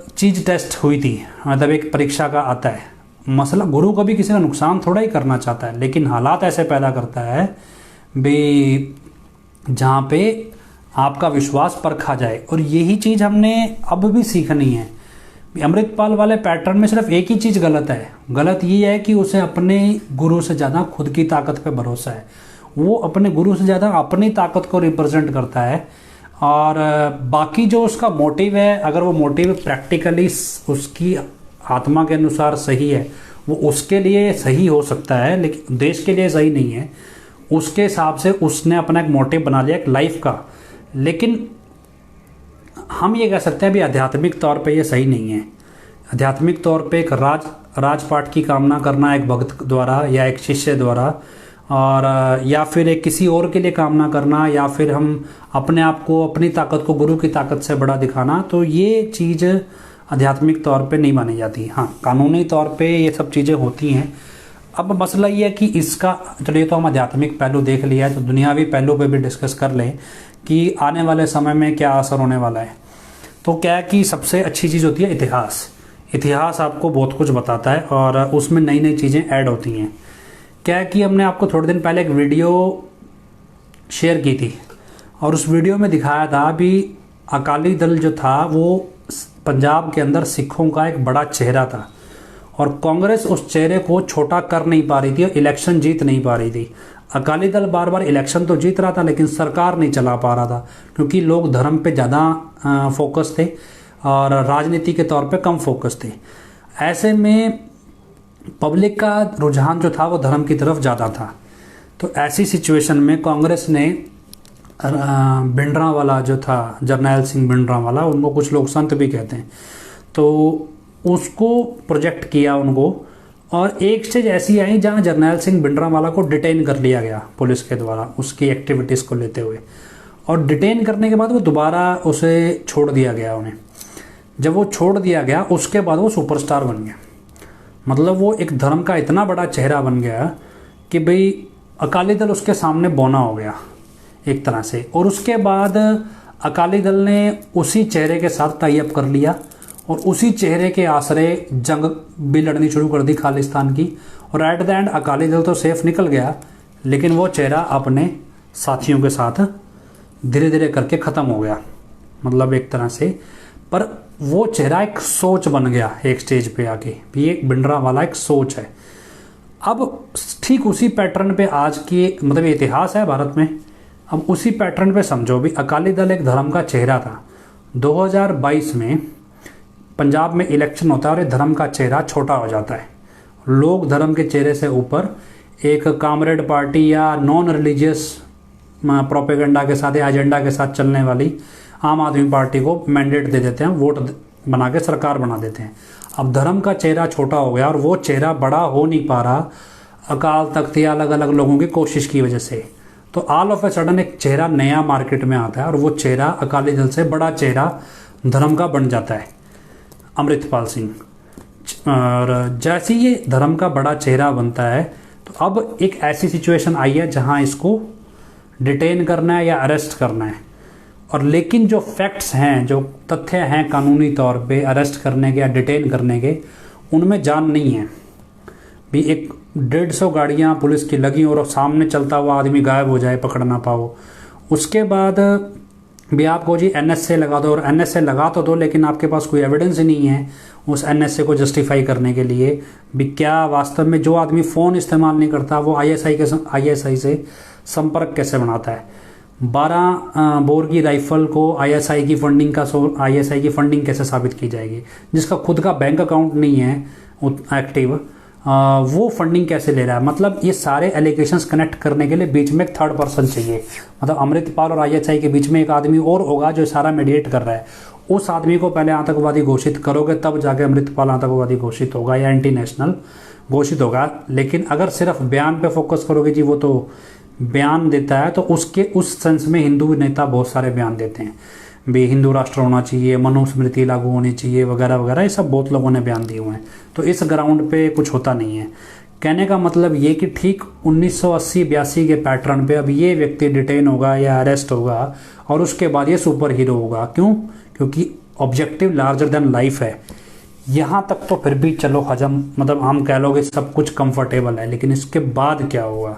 चीज टेस्ट हुई थी, मतलब एक परीक्षा का आता है मसला। गुरु कभी किसी का नुकसान थोड़ा ही करना चाहता है, लेकिन हालात ऐसे पैदा करता है भी जहाँ पे आपका विश्वास परखा जाए। और यही चीज़ हमने अब भी सीखनी है। अमृतपाल वाले पैटर्न में सिर्फ एक ही चीज़ गलत है, गलत ये है कि उसे अपने गुरु से ज़्यादा खुद की ताकत पे भरोसा है। वो अपने गुरु से ज़्यादा अपनी ताकत को रिप्रेजेंट करता है। और बाकी जो उसका मोटिव है, अगर वो मोटिव प्रैक्टिकली उसकी आत्मा के अनुसार सही है, वो उसके लिए सही हो सकता है, लेकिन देश के लिए सही नहीं है। उसके हिसाब से उसने अपना एक मोटिव बना लिया एक लाइफ का। लेकिन हम ये कह सकते हैं भी आध्यात्मिक तौर पे ये सही नहीं है। आध्यात्मिक तौर पे एक राजपाट की कामना करना एक भक्त द्वारा या एक शिष्य द्वारा, और या फिर एक किसी और के लिए कामना करना, या फिर हम अपने आप को, अपनी ताकत को गुरु की ताकत से बड़ा दिखाना, तो ये चीज़ आध्यात्मिक तौर पे नहीं मानी जाती। हाँ, कानूनी तौर पे ये सब चीज़ें होती हैं। अब मसला ये है कि इसका, चलिए तो हम आध्यात्मिक पहलू देख लिया है, तो दुनियावी पहलू पे भी डिस्कस कर लें कि आने वाले समय में क्या असर होने वाला है। तो क्या है कि सबसे अच्छी चीज़ होती है इतिहास। इतिहास आपको बहुत कुछ बताता है और उसमें नई नई चीज़ें ऐड होती हैं। क्या है कि हमने आपको थोड़े दिन पहले एक वीडियो शेयर की थी, और उस वीडियो में दिखाया था भी अकाली दल जो था वो पंजाब के अंदर सिखों का एक बड़ा चेहरा था, और कांग्रेस उस चेहरे को छोटा कर नहीं पा रही थी और इलेक्शन जीत नहीं पा रही थी। अकाली दल बार बार इलेक्शन तो जीत रहा था, लेकिन सरकार नहीं चला पा रहा था, क्योंकि लोग धर्म पे ज़्यादा फोकस थे और राजनीति के तौर पे कम फोकस थे। ऐसे में पब्लिक का रुझान जो था वो धर्म की तरफ ज़्यादा था। तो ऐसी सिचुएशन में कांग्रेस ने भिंडरांवाला जो था, जरनैल सिंह भिंडरांवाला, उनको कुछ लोग संत भी कहते हैं, तो उसको प्रोजेक्ट किया उनको। और एक स्टेज ऐसी आई जहां जरनैल सिंह भिंडरांवाला को डिटेन कर लिया गया पुलिस के द्वारा उसकी एक्टिविटीज़ को लेते हुए, और डिटेन करने के बाद वो दोबारा उसे छोड़ दिया गया उन्हें। जब वो छोड़ दिया गया उसके बाद वो सुपरस्टार बन गया। मतलब वो एक धर्म का इतना बड़ा चेहरा बन गया कि भाई अकाली दल उसके सामने बौना हो गया एक तरह से। और उसके बाद अकाली दल ने उसी चेहरे के साथ टाई अप कर लिया और उसी चेहरे के आसरे जंग भी लड़नी शुरू कर दी खालिस्तान की। और at the end Akali Dal तो सेफ निकल गया, लेकिन वो चेहरा अपने साथियों के साथ धीरे धीरे करके ख़त्म हो गया, मतलब एक तरह से। पर वो चेहरा एक सोच बन गया एक स्टेज पे आके, भी एक भिंडरांवाला एक सोच है। अब ठीक उसी पैटर्न पे आज की, मतलब इतिहास है भारत में, अब उसी पैटर्न पे समझो भी अकाली दल एक धर्म का चेहरा था। 2022 में पंजाब में इलेक्शन होता है और ये धर्म का चेहरा छोटा हो जाता है। लोग धर्म के चेहरे से ऊपर एक कामरेड पार्टी या नॉन रिलीजियस प्रोपेगेंडा के साथ या एजेंडा के साथ चलने वाली आम आदमी पार्टी को मैंडेट दे देते हैं, वोट बना के सरकार बना देते हैं। अब धर्म का चेहरा छोटा हो गया और वो चेहरा बड़ा हो नहीं पा रहा अकाल तख्त या अलग अलग लोगों की कोशिश की वजह से। तो ऑल ऑफ ए सडन एक चेहरा नया मार्केट में आता है और वो चेहरा अकाली दल से बड़ा चेहरा धर्म का बन जाता है, अमृतपाल सिंह। और जैसे ये धर्म का बड़ा चेहरा बनता है, तो अब एक ऐसी सिचुएशन आई है जहां इसको डिटेन करना है या अरेस्ट करना है। और लेकिन जो फैक्ट्स हैं, जो तथ्य हैं कानूनी तौर पे अरेस्ट करने के या डिटेन करने के, उनमें जान नहीं है। भी एक 150 गाड़ियां पुलिस की लगी और सामने चलता हुआ आदमी गायब हो जाए, पकड़ ना पाओ। उसके बाद भी आपको जी NSA लगा दो, और NSA लगा तो दो, लेकिन आपके पास कोई एविडेंस ही नहीं है उस NSA को जस्टिफाई करने के लिए। भी क्या वास्तव में जो आदमी फ़ोन इस्तेमाल नहीं करता वो ISI से संपर्क कैसे बनाता है? 12 बोर की राइफल को ISI की फंडिंग कैसे साबित की जाएगी? जिसका खुद का बैंक अकाउंट नहीं है एक्टिव, वो फंडिंग कैसे ले रहा है? मतलब ये सारे एलिगेशंस कनेक्ट करने के लिए बीच में एक थर्ड पर्सन चाहिए। मतलब अमृतपाल और ISI के बीच में एक आदमी और होगा जो सारा मीडिएट कर रहा है। उस आदमी को पहले आतंकवादी घोषित करोगे, तब जाके अमृतपाल आतंकवादी घोषित होगा या एंटी नेशनल घोषित होगा। लेकिन अगर सिर्फ बयान पे फोकस करोगे जी वो तो बयान देता है, तो उसके उस सेंस में हिंदू नेता बहुत सारे बयान देते हैं। भी हिंदू राष्ट्र होना चाहिए, मनुस्मृति लागू होनी चाहिए वगैरह वगैरह, ये सब बहुत लोगों ने बयान दिए हुए हैं। तो इस ग्राउंड पे कुछ होता नहीं है। कहने का मतलब ये कि ठीक 1980-82 के पैटर्न पे अब ये व्यक्ति डिटेन होगा या अरेस्ट होगा और उसके बाद ये सुपर हीरो होगा। क्यों? क्योंकि ऑब्जेक्टिव लार्जर देन लाइफ है। यहाँ तक तो फिर भी चलो हजम, मतलब हम कह लो कि सब कुछ कंफर्टेबल है, लेकिन इसके बाद क्या होगा?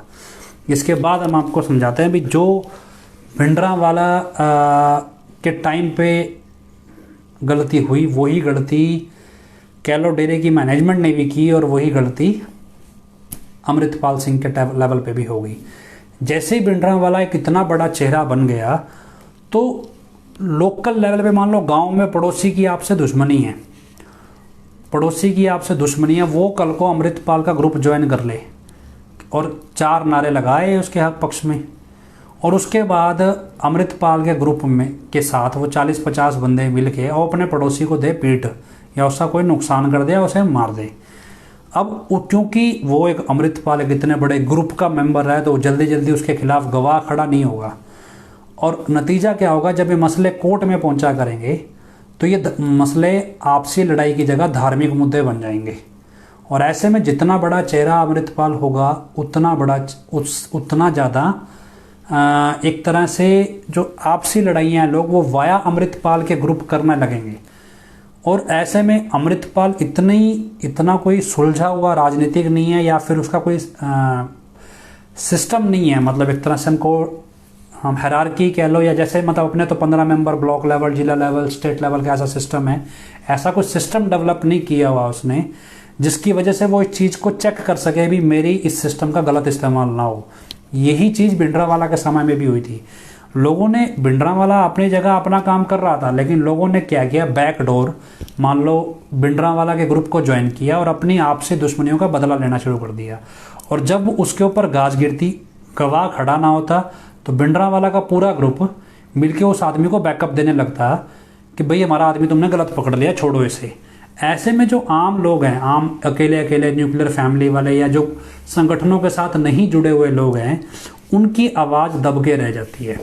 इसके बाद हम आपको समझाते हैं भी जो भिंडरांवाला के टाइम पे गलती हुई, वही गलती कह लो डेरे की मैनेजमेंट ने भी की और वही गलती अमृतपाल सिंह के लेवल पे भी होगी। जैसे ही भिंडरांवाला एक इतना बड़ा चेहरा बन गया तो लोकल लेवल पे मान लो गांव में पड़ोसी की आपसे दुश्मनी है, पड़ोसी की आपसे दुश्मनी है, वो कल को अमृतपाल का ग्रुप ज्वाइन कर ले और 4 नारे लगाए उसके हक पक्ष में, और उसके बाद अमृतपाल के ग्रुप में के साथ वो 40-50 बंदे मिल के और अपने पड़ोसी को दे पीट या उसका कोई नुकसान कर दे या उसे मार दे। अब क्योंकि वो एक अमृतपाल एक इतने बड़े ग्रुप का मेंबर है तो जल्दी जल्दी उसके खिलाफ गवाह खड़ा नहीं होगा, और नतीजा क्या होगा जब ये मसले कोर्ट में पहुंचा करेंगे तो ये मसले आपसी लड़ाई की जगह धार्मिक मुद्दे बन जाएंगे। और ऐसे में जितना बड़ा चेहरा अमृतपाल होगा उतना ज़्यादा एक तरह से जो आपसी लड़ाइयाँ लोग वो वाया अमृतपाल के ग्रुप करने लगेंगे। और ऐसे में अमृतपाल इतना कोई सुलझा हुआ राजनीतिक नहीं है या फिर उसका कोई सिस्टम नहीं है, मतलब एक तरह से हमको हम हायरार्की कह लो, या जैसे मतलब अपने तो 15 मेंबर ब्लॉक लेवल, जिला लेवल, स्टेट लेवल का ऐसा सिस्टम है, ऐसा कुछ सिस्टम डेवलप नहीं किया हुआ उसने जिसकी वजह से वो इस चीज़ को चेक कर सके भी मेरी इस सिस्टम का गलत इस्तेमाल ना हो। यही चीज़ भिंडरांवाला के समय में भी हुई थी। लोगों ने, भिंडरांवाला अपनी जगह अपना काम कर रहा था, लेकिन लोगों ने क्या किया, बैक डोर मान लो भिंडरांवाला के ग्रुप को ज्वाइन किया और अपनी आपसी दुश्मनियों का बदला लेना शुरू कर दिया। और जब उसके ऊपर गाज गिरती, गवाह खड़ा ना होता, तो भिंडरांवाला का पूरा ग्रुप मिलके उस आदमी को बैकअप देने लगता कि भाई हमारा आदमी तुमने गलत पकड़ लिया, छोड़ो इसे। ऐसे में जो आम लोग हैं, आम अकेले न्यूक्लियर फैमिली वाले या जो संगठनों के साथ नहीं जुड़े हुए लोग हैं, उनकी आवाज़ दब के रह जाती है।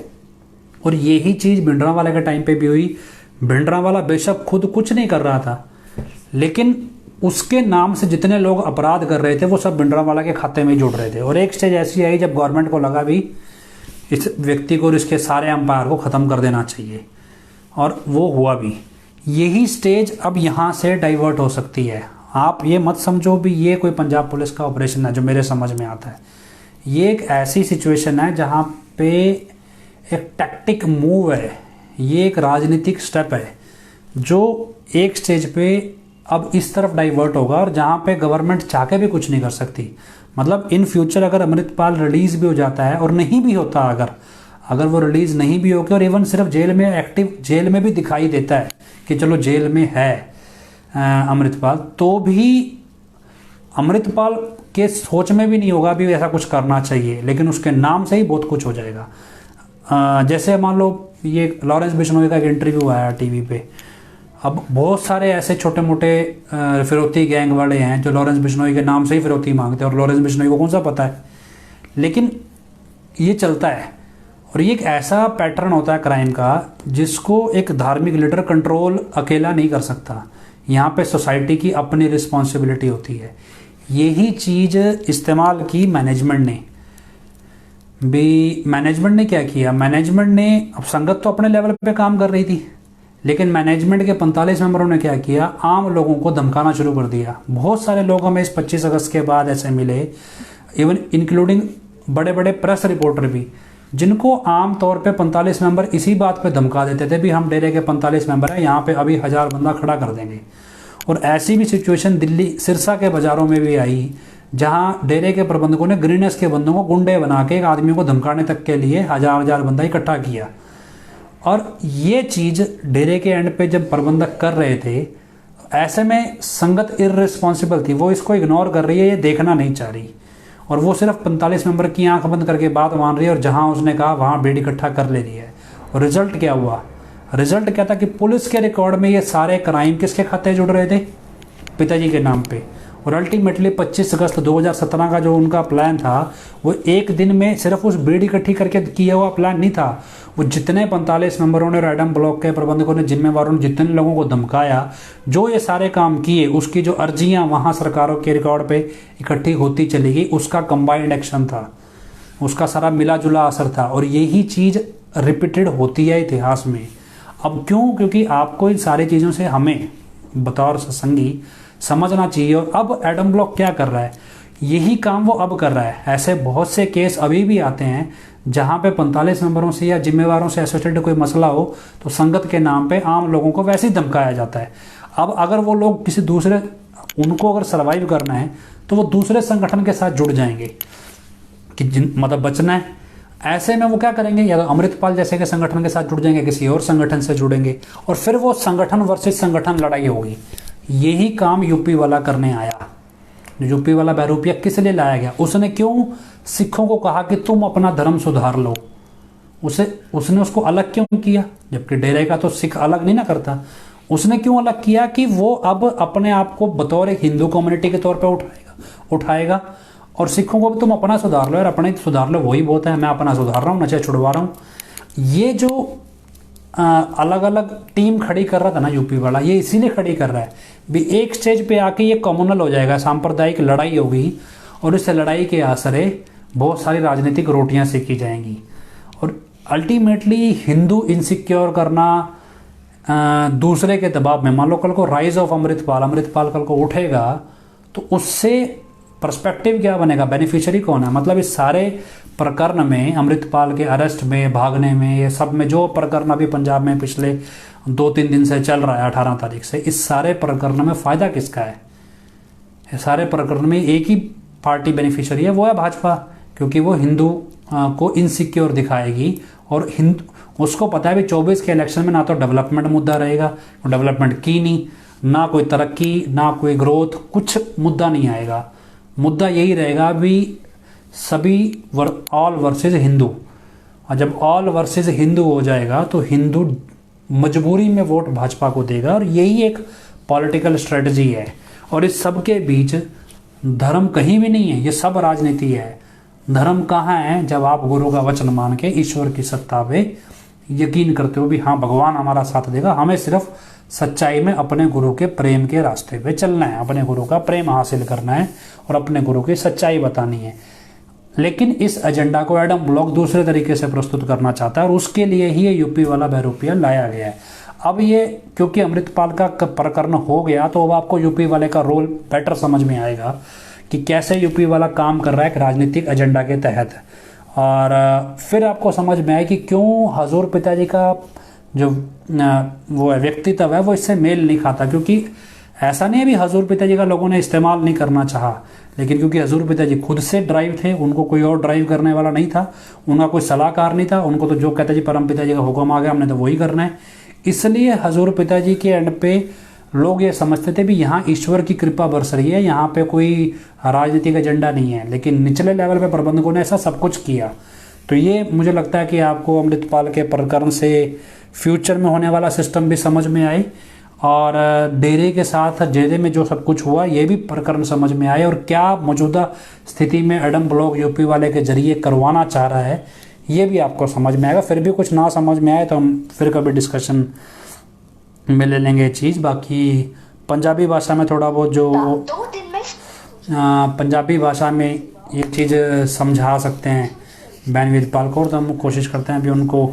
और यही चीज़ भिंडरांवाला के टाइम पे भी हुई। भिंडरांवाला बेशक खुद कुछ नहीं कर रहा था, लेकिन उसके नाम से जितने लोग अपराध कर रहे थे वो सब भिंडरांवाला के खाते में जुड़ रहे थे। और एक स्टेज ऐसी आई जब गवर्नमेंट को लगा भी इस व्यक्ति को और इसके सारे एम्पायर को ख़त्म कर देना चाहिए, और वो हुआ भी। यही स्टेज अब यहाँ से डाइवर्ट हो सकती है। आप ये मत समझो भी ये कोई पंजाब पुलिस का ऑपरेशन है जो मेरे समझ में आता है। ये एक ऐसी सिचुएशन है जहाँ पे एक टैक्टिक मूव है, ये एक राजनीतिक स्टेप है जो एक स्टेज पे अब इस तरफ डाइवर्ट होगा और जहाँ पे गवर्नमेंट चाह के भी कुछ नहीं कर सकती। मतलब इन फ्यूचर अगर अमृतपाल रिलीज भी हो जाता है और नहीं भी होता, अगर वो रिलीज नहीं भी होकर और इवन सिर्फ जेल में एक्टिव, जेल में भी दिखाई देता है कि चलो जेल में है अमृतपाल, तो भी अमृतपाल के सोच में भी नहीं होगा भी ऐसा कुछ करना चाहिए, लेकिन उसके नाम से ही बहुत कुछ हो जाएगा। जैसे मान लो ये लॉरेंस बिश्नोई का एक इंटरव्यू आया टीवी पे। अब बहुत सारे ऐसे छोटे मोटे फिरौती गैंग वाले हैं जो लॉरेंस बिश्नोई के नाम से ही फिरौती मांगते हैं, और लॉरेंस बिश्नोई को कौन सा पता है, लेकिन ये चलता है। और ये एक ऐसा पैटर्न होता है क्राइम का जिसको एक धार्मिक लीडर कंट्रोल अकेला नहीं कर सकता। यहाँ पे सोसाइटी की अपनी रिस्पॉन्सिबिलिटी होती है। यही चीज़ इस्तेमाल की मैनेजमेंट ने भी। मैनेजमेंट ने क्या किया, मैनेजमेंट ने, अब संगत तो अपने लेवल पे काम कर रही थी, लेकिन मैनेजमेंट के 45 मेंबरों ने क्या किया, आम लोगों को धमकाना शुरू कर दिया। बहुत सारे लोग हमें इस 25 अगस्त के बाद ऐसे मिले, इवन इंक्लूडिंग बड़े बड़े प्रेस रिपोर्टर भी, जिनको आम तौर पे 45 मेंबर इसी बात पे धमका देते थे भी हम डेरे के 45 मेंबर हैं, यहाँ पे अभी 1000 बंदा खड़ा कर देंगे। और ऐसी भी सिचुएशन दिल्ली सिरसा के बाज़ारों में भी आई, जहाँ डेरे के प्रबंधकों ने ग्रीनेस के बंदों को गुंडे बना के एक आदमी को धमकाने तक के लिए 1000 बंदा इकट्ठा किया। और ये चीज़ डेरे के एंड पे जब प्रबंधक कर रहे थे, ऐसे में संगत इररिस्पॉन्सिबल थी, वो इसको इग्नोर कर रही है, ये देखना नहीं चाह रही, और वो सिर्फ 45 मेंबर की आंख बंद करके बात मान रही है, और जहां उसने कहा वहां भीड़ इकट्ठा कर ले रही है। और रिजल्ट क्या हुआ, रिजल्ट क्या था कि पुलिस के रिकॉर्ड में ये सारे क्राइम किसके खाते जुड़ रहे थे, पिताजी के नाम पे। और अल्टीमेटली 25 अगस्त 2017 का जो उनका प्लान था वो एक दिन में सिर्फ उस भीड़ इकट्ठी करके किया हुआ प्लान नहीं था। वो जितने 45 मेंबरों ने और एडम ब्लॉक के प्रबंधकों ने, जिम्मेवारों ने जितने लोगों को धमकाया, जो ये सारे काम किए, उसकी जो अर्जियां वहां सरकारों के रिकॉर्ड पे इकट्ठी होती चली गई, उसका कंबाइंड एक्शन था, उसका सारा मिला जुला असर था। और यही चीज रिपीटेड होती है इतिहास में। अब क्यों? क्योंकि आपको इन सारी चीज़ों से हमें बतौर सत्संगी समझना चाहिए। और अब एडम ब्लॉक क्या कर रहा है, यही काम वो अब कर रहा है। ऐसे बहुत से केस अभी भी आते हैं जहां पे 45 मेंबरों से या जिम्मेवारों से एसोसिएटेड कोई मसला हो तो संगत के नाम पे आम लोगों को वैसे ही धमकाया जाता है। अब अगर वो लोग किसी दूसरे, उनको अगर सर्वाइव करना है तो वो दूसरे संगठन के साथ जुड़ जाएंगे कि मतलब बचना है। ऐसे में वो क्या करेंगे, या तो अमृतपाल जैसे के संगठन के साथ जुड़ जाएंगे, किसी और संगठन से जुड़ेंगे, और फिर वो संगठन वर्सेस संगठन लड़ाई होगी। यही काम यूपी वाला करने आया। यूपी वाला बहरूपिया किस लिए लाया गया? उसने क्यों सिखों को कहा कि तुम अपना धर्म सुधार लो? उसने उसको अलग क्यों किया? जबकि डेरे का तो सिख अलग नहीं ना करता। उसने क्यों अलग किया? कि वो अब अपने आप को बतौर एक हिंदू कम्युनिटी के तौर पर उठाएगा और सिखों को भी तुम अपना सुधार लो, यार अपना ही सुधार लो, वही बहुत है, मैं अपना सुधार रहा हूँ, नशे छुड़वा रहा हूँ। ये जो अलग अलग टीम खड़ी कर रहा था ना यूपी वाला, ये इसीलिए खड़ी कर रहा है भी एक स्टेज पे आके ये कम्युनल हो जाएगा, सांप्रदायिक लड़ाई होगी, और इस लड़ाई के आसरे बहुत सारी राजनीतिक रोटियां सेकी जाएंगी। और अल्टीमेटली हिंदू इनसिक्योर करना दूसरे के दबाव में, मान लो कल को राइज ऑफ अमृतपाल कल को उठेगा तो उससे पर्सपेक्टिव क्या बनेगा, बेनिफिशियरी कौन है? मतलब इस सारे प्रकरण में, अमृतपाल के अरेस्ट में, भागने में, ये सब में जो प्रकरण अभी पंजाब में पिछले 2-3 दिन से चल रहा है 18 तारीख से, इस सारे प्रकरण में फायदा किसका है? इस सारे प्रकरण में एक ही पार्टी बेनिफिशियरी है, वो है भाजपा, क्योंकि वो हिंदू को इनसिक्योर दिखाएगी। और उसको पता है भी 24 के इलेक्शन में ना तो डेवलपमेंट मुद्दा रहेगा, डेवलपमेंट की नहीं, ना कोई तरक्की, ना कोई ग्रोथ, कुछ मुद्दा नहीं आएगा। मुद्दा यही रहेगा भी सभी ऑल वर्सेस हिंदू। और जब ऑल वर्सेस हिंदू हो जाएगा तो हिंदू मजबूरी में वोट भाजपा को देगा, और यही एक पॉलिटिकल स्ट्रेटजी है। और इस सब के बीच धर्म कहीं भी नहीं है, ये सब राजनीति है। धर्म कहाँ है? जब आप गुरु का वचन मान के ईश्वर की सत्ता पे यकीन करते हो भी हाँ भगवान हमारा साथ देगा, हमें सिर्फ सच्चाई में अपने गुरु के प्रेम के रास्ते पे चलना है, अपने गुरु का प्रेम हासिल करना है और अपने गुरु की सच्चाई बतानी है। लेकिन इस एजेंडा को एडम ब्लॉक दूसरे तरीके से प्रस्तुत करना चाहता है, और उसके लिए ही ये यूपी वाला बहरूपिया लाया गया है। अब ये क्योंकि अमृतपाल का प्रकरण हो गया तो अब आपको यूपी वाले का रोल बेटर समझ में आएगा कि कैसे यूपी वाला काम कर रहा है एक राजनीतिक एजेंडा के तहत। और फिर आपको समझ में आए कि क्यों हजूर पिताजी का जो वो व्यक्तित्व है वो इससे मेल नहीं खाता। क्योंकि ऐसा नहीं है भी हजूर पिताजी का लोगों ने इस्तेमाल नहीं करना चाहा, लेकिन क्योंकि हजूर पिताजी खुद से ड्राइव थे, उनको कोई और ड्राइव करने वाला नहीं था, उनका कोई सलाहकार नहीं था, उनको तो जो कहता जी परम पिताजी का हुक्म आ गया हमने तो वही करना है। इसलिए हजूर पिताजी के एंड पे लोग ये समझते थे भी यहाँ ईश्वर की कृपा बरस रही है, यहाँ पे कोई राजनीतिक एजेंडा नहीं है। लेकिन निचले लेवल पे प्रबंधकों ने ऐसा सब कुछ किया। तो ये मुझे लगता है कि आपको अमृतपाल के प्रकरण से फ्यूचर में होने वाला सिस्टम भी समझ में आए, और डेरे के साथ जेरे में जो सब कुछ हुआ ये भी प्रकरण समझ में आए, और क्या मौजूदा स्थिति में एडम ब्लॉक यूपी वाले के जरिए करवाना चाह रहा है ये भी आपको समझ में आएगा। फिर भी कुछ ना समझ में आए तो हम फिर कभी डिस्कशन में ले लेंगे ये चीज़। बाकी पंजाबी भाषा में थोड़ा बहुत जो पंजाबी भाषा में ये चीज़ समझा सकते हैं बैन वीरपाल को, तो हम कोशिश करते हैं अभी उनको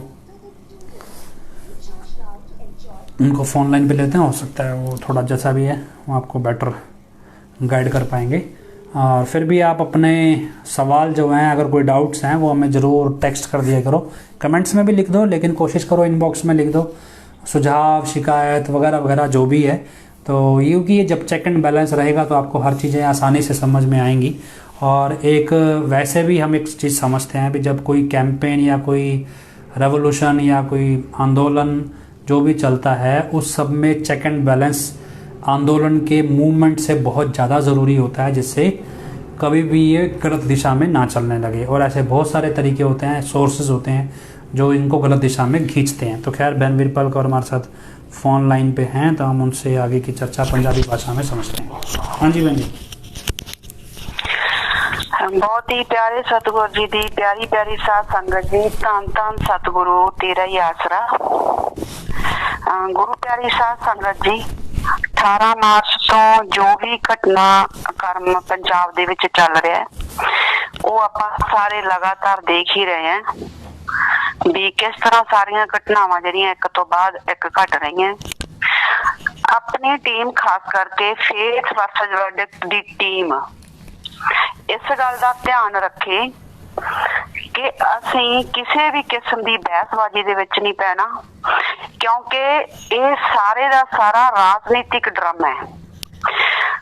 फ़ोन लाइन पे लेते हैं। हो सकता है वो थोड़ा जैसा भी है वो आपको बेटर गाइड कर पाएंगे। और फिर भी आप अपने सवाल जो हैं, अगर कोई डाउट्स हैं वो हमें ज़रूर टेक्स्ट कर दिया करो, कमेंट्स में भी लिख दो, लेकिन कोशिश करो इनबॉक्स में लिख दो, सुझाव शिकायत वगैरह वगैरह जो भी है। तो ये कि जब चेक एंड बैलेंस रहेगा तो आपको हर चीज़ें आसानी से समझ में आएंगी। और एक वैसे भी हम एक चीज़ समझते हैं भी जब कोई कैंपेन या कोई रेवोल्यूशन या कोई आंदोलन जो भी चलता है उस सब में चेक एंड बैलेंस आंदोलन के मूवमेंट से बहुत ज़्यादा ज़रूरी होता है, जिससे कभी भी ये गलत दिशा में ना चलने लगे। और ऐसे बहुत सारे तरीके होते हैं, सोर्सेज होते हैं जो इनको गलत दिशा में खींचते हैं। तो खैर बैन वीरपाल कौर हमारे साथ फ़ोन लाइन पे हैं, तो हम उनसे आगे की चर्चा पंजाबी भाषा में समझते हैं। हाँ जी बहन जी। बहुत ही प्यारे सतगुरु जी दी प्यारी प्यारी साध संगत जी, धन धन सतगुरु तेरा ही आसरा। गुरु प्यारी साध संगत जी, 18 मार्च तो जो भी घटना कर्म पंजाब दे विच चल रहा है वो आपां सारे लगातार देख ही रहे हैं भी किस तरह सारिया घटनावां जिहड़ियां एक तो बाद एक घट रही हैं। अपनी टीम खास करके फेथ वर्सेस वर्डिक्ट दी टीम इस गल का ध्यान रखे कि असीं किसी भी किस्म की बहसबाजी दे विच नहीं पैना, क्योंकि ये सारे दा सारा राजनीतिक ड्रामा है।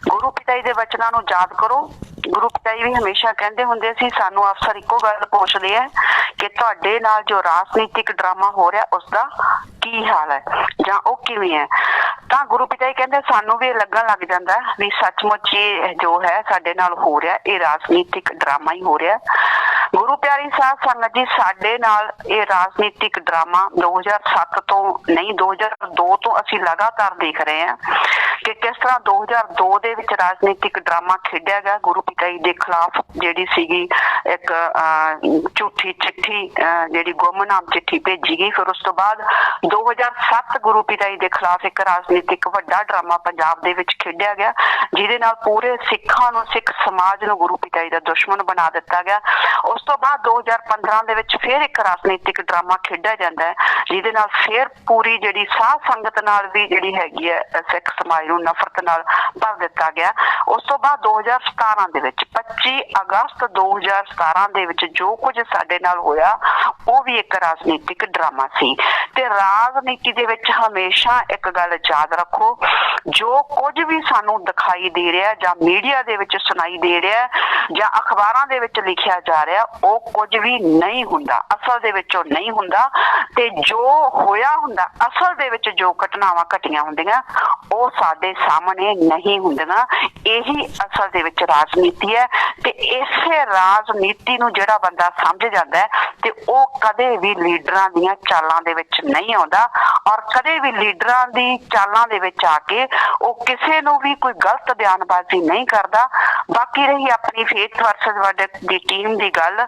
गुरु पिता जी दे वचनां नूं याद करो। गुरु पिता जी भी हमेशा कहंदे हुंदे सी, सानू अफसर इक्को गल पुछदे है कि तुहाडे नाल जो राजनीतिक ड्रामा हो रहा उसका की हाल है जां ओह किवें है। तां गुरु पिता जी कहंदे सानू भी लगन लग जांदा भी सचमुच ये जो है साडे नाल हो रहा ये राजनीतिक ड्रामा ही हो रहा। गुरु प्यारी साध संगत जी, साडे नाल ये राजनीतिक ड्रामा 2007 तो नहीं 2002 तो असीं लगातार देख रहे हैं कि किस तरह 2002 दे विच राजनीतिक ड्रामा खेडिया गया। गुरु पिता जी दे खिलाफ जिहड़ी सीगी एक झूठी चिट्ठी जिहड़ी गुमनाम चिट्ठी भेजी गई। फिर उस तो बाद 2007 गुरु पिता जी दे खिलाफ एक राजनीतिक वड्डा ड्रामा पंजाब दे विच खेडिया गया, जिहदे नाल पूरे सिखां नूं सिख समाज नूं गुरु पिता जी दा दुश्मन बना दिता गया। उस तो बाद 2015 दे विच फिर एक राजनीतिक ड्रामा खेडिया जांदा है, जिहदे नाल फिर पूरी जिहड़ी साध संगत नाल भी जिहड़ी हैगी है सिख समाज नूं नफरत नाल भर दिता गया। उस तो बाद 2017 दे विच 25 अगस्त 2017 दे विच जो कुछ साडे नाल होया वो भी एक राजनीतिक ड्रामा सी। ते राजनीति दे विच हमेशा एक गल याद रखो, जो कुछ भी सानू दिखाई दे रहा जां मीडिया दे विच सुनाई दे रहा जां अखबारां दे विच लिखिया जा रहा वो कुछ भी नहीं हुंदा, असल दे विच नहीं हुंदा। ते जो होया हुंदा असल दे विच जो घटनावां घटियां हुंदियां वो साडे सामने नहीं हुंदियां। यही असल दे विच राजनीति है। ते इसे राजनीति नूं जिहड़ा बंदा समझ जांदा है ते वो कदे भी लीडरां दीयां चालां दे विच नहीं आउंदा और कदे भी लीडरां दी चालां दे विच आके वो किसे नूं भी कोई गलत बयानबाजी नहीं करदा। बाकी रही अपनी फेथ वर्सेस वर्डिक्ट दी टीम दी गल,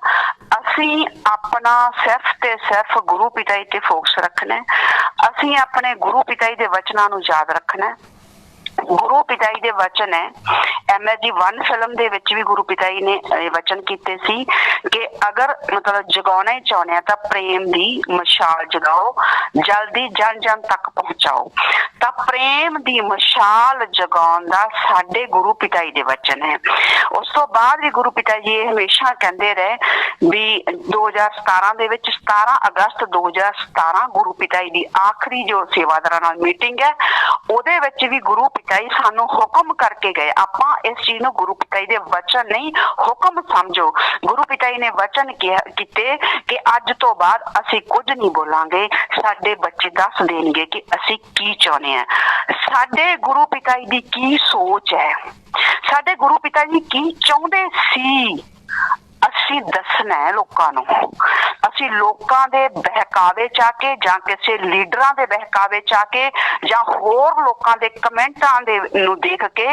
असीं अपना सिर्फ ते सिर्फ गुरु पिता जी ते फोकस रखना है। असीं अपने गुरु पिता जी दे वचनां नूं याद रखना है। गुरु पिता जी दे वचन है, MSG 1 फिल्म दे विच भी गुरु पिता जी ने वचन कीते सी कि अगर मतलब जगाउणा ही चाहुंदे आ तां प्रेम दी मशाल जगाओ, जल्दी जन जन तक पहुंचाओ। तां प्रेम दी मशाल जगाउण दा साडे गुरु पिता जी दे वचन है। उस तो बाद भी गुरु पिता जी हमेशा कहंदे रहे भी 2017 दे विच 17 अगस्त 2017 गुरु पिता जी दी आखिरी जो सेवादारां नाल मीटिंग है ਉਹਦੇ ਵਿੱਚ भी गुरु पिता जी सानू हुक्म करके गए। आपां इस चीज नूं गुरु पिता जी दे वचन नहीं हुक्म समझो। गुरु पिता जी ने वचन कीते कि अज तो बाद असीं कुछ नहीं बोलांगे, साडे बच्चे दस देणगे कि असीं की चाहुंदे आ। साडे गुरु पिता जी दी की सोच है, साडे गुरु पिता जी की चाहुंदे सी, असीं दसना है लोकां नूं। असीं लोकां दे बहकावे च आके जां किसी लीडरां दे बहकावे च आके जां होर लोकां दे कमेंटां दे नूं देख के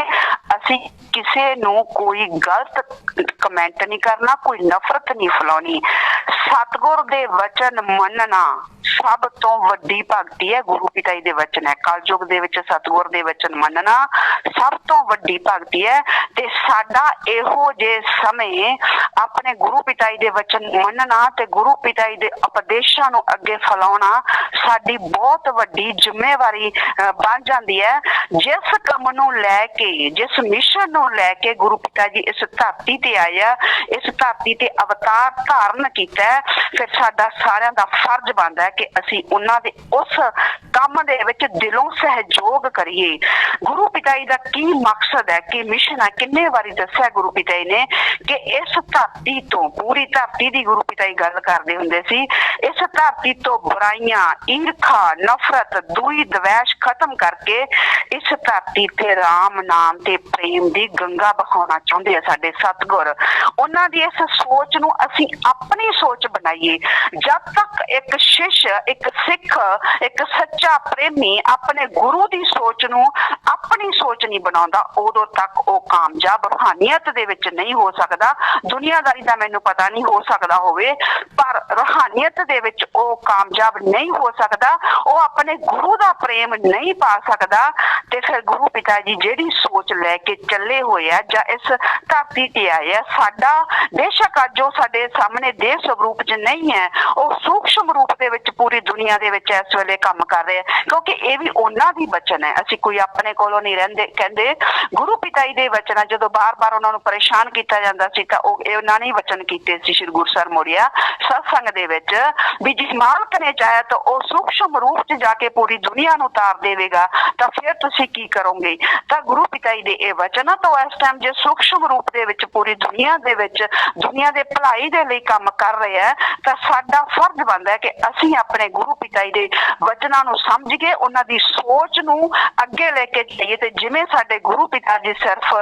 असीं किसे नूं कोई गलत कमेंट नहीं करना, कोई नफरत नहीं फैलाउणी। सतगुर दे वचन मनना सब तो वड्डी भगती है। गुरु पिता जी दे वचन है, कलयुग दे विच सतगुर दे वचन मनना सब तो वड्डी भगती है। ते साडा इहो जे समय अपने गुरु पिता जी दे वचन मनना ते गुरु पिता जी दे उपदेशां नूं अगे फैलाउणा साडी बहुत वड्डी जिम्मेवारी बन जांदी है। जिस काम नूं लैके जिस मिशन नूं लैके गुरु पिता जी इस धरती ते आया, इस धरती ते अवतार धारण कीता, फिर साडा सारियां दा फर्ज बनदा है कि असीं उन्हां दे उस काम दे विच दिलों सहयोग करिए। गुरु पिता जी दा की मकसद है, की मिशन है, किन्ने वारी दस्सिया गुरु पिता जी ने कि इस धरती तो पूरी धरती दी गुरु पिता जी गल करदे हुंदे सी, इस धरती तो बुराइयां, ईर्खा, नफरत, दुई द्वेष खत्म करके इस धरती ते राम नाम ते प्रेम दी गंगा बहाउणा चाहुंदे आ साडे सतगुर। उन्हां दी इस सोच नूं असीं अपनी सोच बनाईए। जब तक एक शिष्य, एक सिख, एक सच्चा ਜਿਹੜਾ ਪ੍ਰੇਮੀ ਆਪਣੇ ਗੁਰੂ ਦੀ ਸੋਚ ਨੂੰ ਆਪਣੀ ਸੋਚ ਨਹੀਂ ਬਣਾਉਂਦਾ, ਉਦੋਂ ਤੱਕ ਉਹ ਕਾਮਯਾਬ ਰੂਹਾਨੀਅਤ ਦੇ ਵਿੱਚ ਨਹੀਂ ਹੋ ਸਕਦਾ। ਦੁਨੀਆਦਾਰੀ ਦਾ ਮੈਨੂੰ ਪਤਾ ਨਹੀਂ, ਹੋ ਸਕਦਾ ਹੋਵੇ, ਪਰ ਰੂਹਾਨੀਅਤ ਦੇ ਵਿੱਚ ਉਹ ਕਾਮਯਾਬ ਨਹੀਂ ਹੋ ਸਕਦਾ। ਉਹ ਆਪਣੇ ਗੁਰੂ ਦਾ ਪ੍ਰੇਮ ਨਹੀਂ ਪਾ ਸਕਦਾ। ਤੇ ਫਿਰ ਗੁਰੂ ਪਿਤਾ ਜੀ ਜਿਹੜੀ ਸੋਚ ਲੈ ਕੇ ਚੱਲੇ ਹੋਏ ਆ ਜਾਂ ਇਸ ਧਰਤੀ ਤੇ ਆਏ ਆ, ਸਾਡਾ ਬੇਸ਼ੱਕ ਅੱਜ ਉਹ ਸਾਡੇ ਸਾਹਮਣੇ ਦੇਹ ਸਰੂਪ ਚ ਨਹੀਂ ਹੈ, ਉਹ ਸੂਖਸ਼ਮ ਰੂਪ ਦੇ ਵਿੱਚ ਪੂਰੀ ਦੁਨੀਆ ਦੇ ਵਿੱਚ ਇਸ ਵੇਲੇ ਕੰਮ ਕਰ ਰਹੇ ਆ, ਕਿਉਂਕਿ ਇਹ ਵੀ ਉਹਨਾਂ ਦੀ ਵਚਨ ਹੈ। ਅਸੀਂ ਕੋਈ ਆਪਣੇ ਕੋਲੋਂ ਨਹੀਂ ਰਹਿੰਦੇ। ਕਹਿੰਦੇ ਗੁਰੂ ਪਿਤਾ ਜੀ ਦੇ ਵਚਨ ਆ, ਜਦੋਂ ਬਾਰ-ਬਾਰ ਉਹਨਾਂ ਨੂੰ ਪਰੇਸ਼ਾਨ ਕੀਤਾ ਜਾਂਦਾ ਸੀ ਤਾਂ ਉਹ ਉਹਨਾਂ ਨੇ ਵਚਨ ਕੀਤੇ ਸੀ ਸ਼੍ਰੀ ਗੁਰਸਰ ਮੋੜਿਆ ਸਤਸੰਗ ਦੇ ਵਿੱਚ, ਵੀ ਜਿਸ ਮਾਲਕ ਨੇ ਚਾਹਿਆ ਤਾਂ ਉਹ ਸੂਖਸ਼ਮ ਰੂਪ ਚ ਜਾ ਕੇ ਪੂਰੀ ਦੁਨੀਆ ਨੂੰ ਉਤਾਰ ਦੇਵੇਗਾ, ਤਾਂ ਫਿਰ ਤੁਸੀਂ ਕੀ ਕਰੋਗੇ। ਤਾਂ ਗੁਰੂ ਪਿਤਾ ਜੀ ਦੇ ਇਹ ਵਚਨ ਆ, ਤਾਂ ਇਸ ਟਾਈਮ ਜੇ ਸੂਖਸ਼ਮ ਰੂਪ ਦੇ ਵਿੱਚ ਪੂਰੀ ਦੁਨੀਆ ਦੇ ਵਿੱਚ ਦੁਨੀਆ ਦੇ ਭਲਾਈ ਦੇ ਲਈ ਕੰਮ ਕਰ ਰਹੇ ਆ, ਤਾਂ ਸਾਡਾ ਫਰਜ਼ ਬਣਦਾ ਹੈ ਕਿ ਅਸੀਂ ਆਪਣੇ ਗੁਰੂ ਪਿਤਾ ਜੀ ਦੇ ਵਚਨਾਂ ਨੂੰ ਸਮਝ ਕੇ ਉਹਨਾਂ ਦੀ ਸੋਚ ਨੂੰ ਅੱਗੇ ਲੈ ਕੇ ਜਾਈਏ। ਤੇ ਜਿਵੇਂ ਸਾਡੇ ਗੁਰੂ ਪਿਤਾ ਜੀ ਸਿਰਫ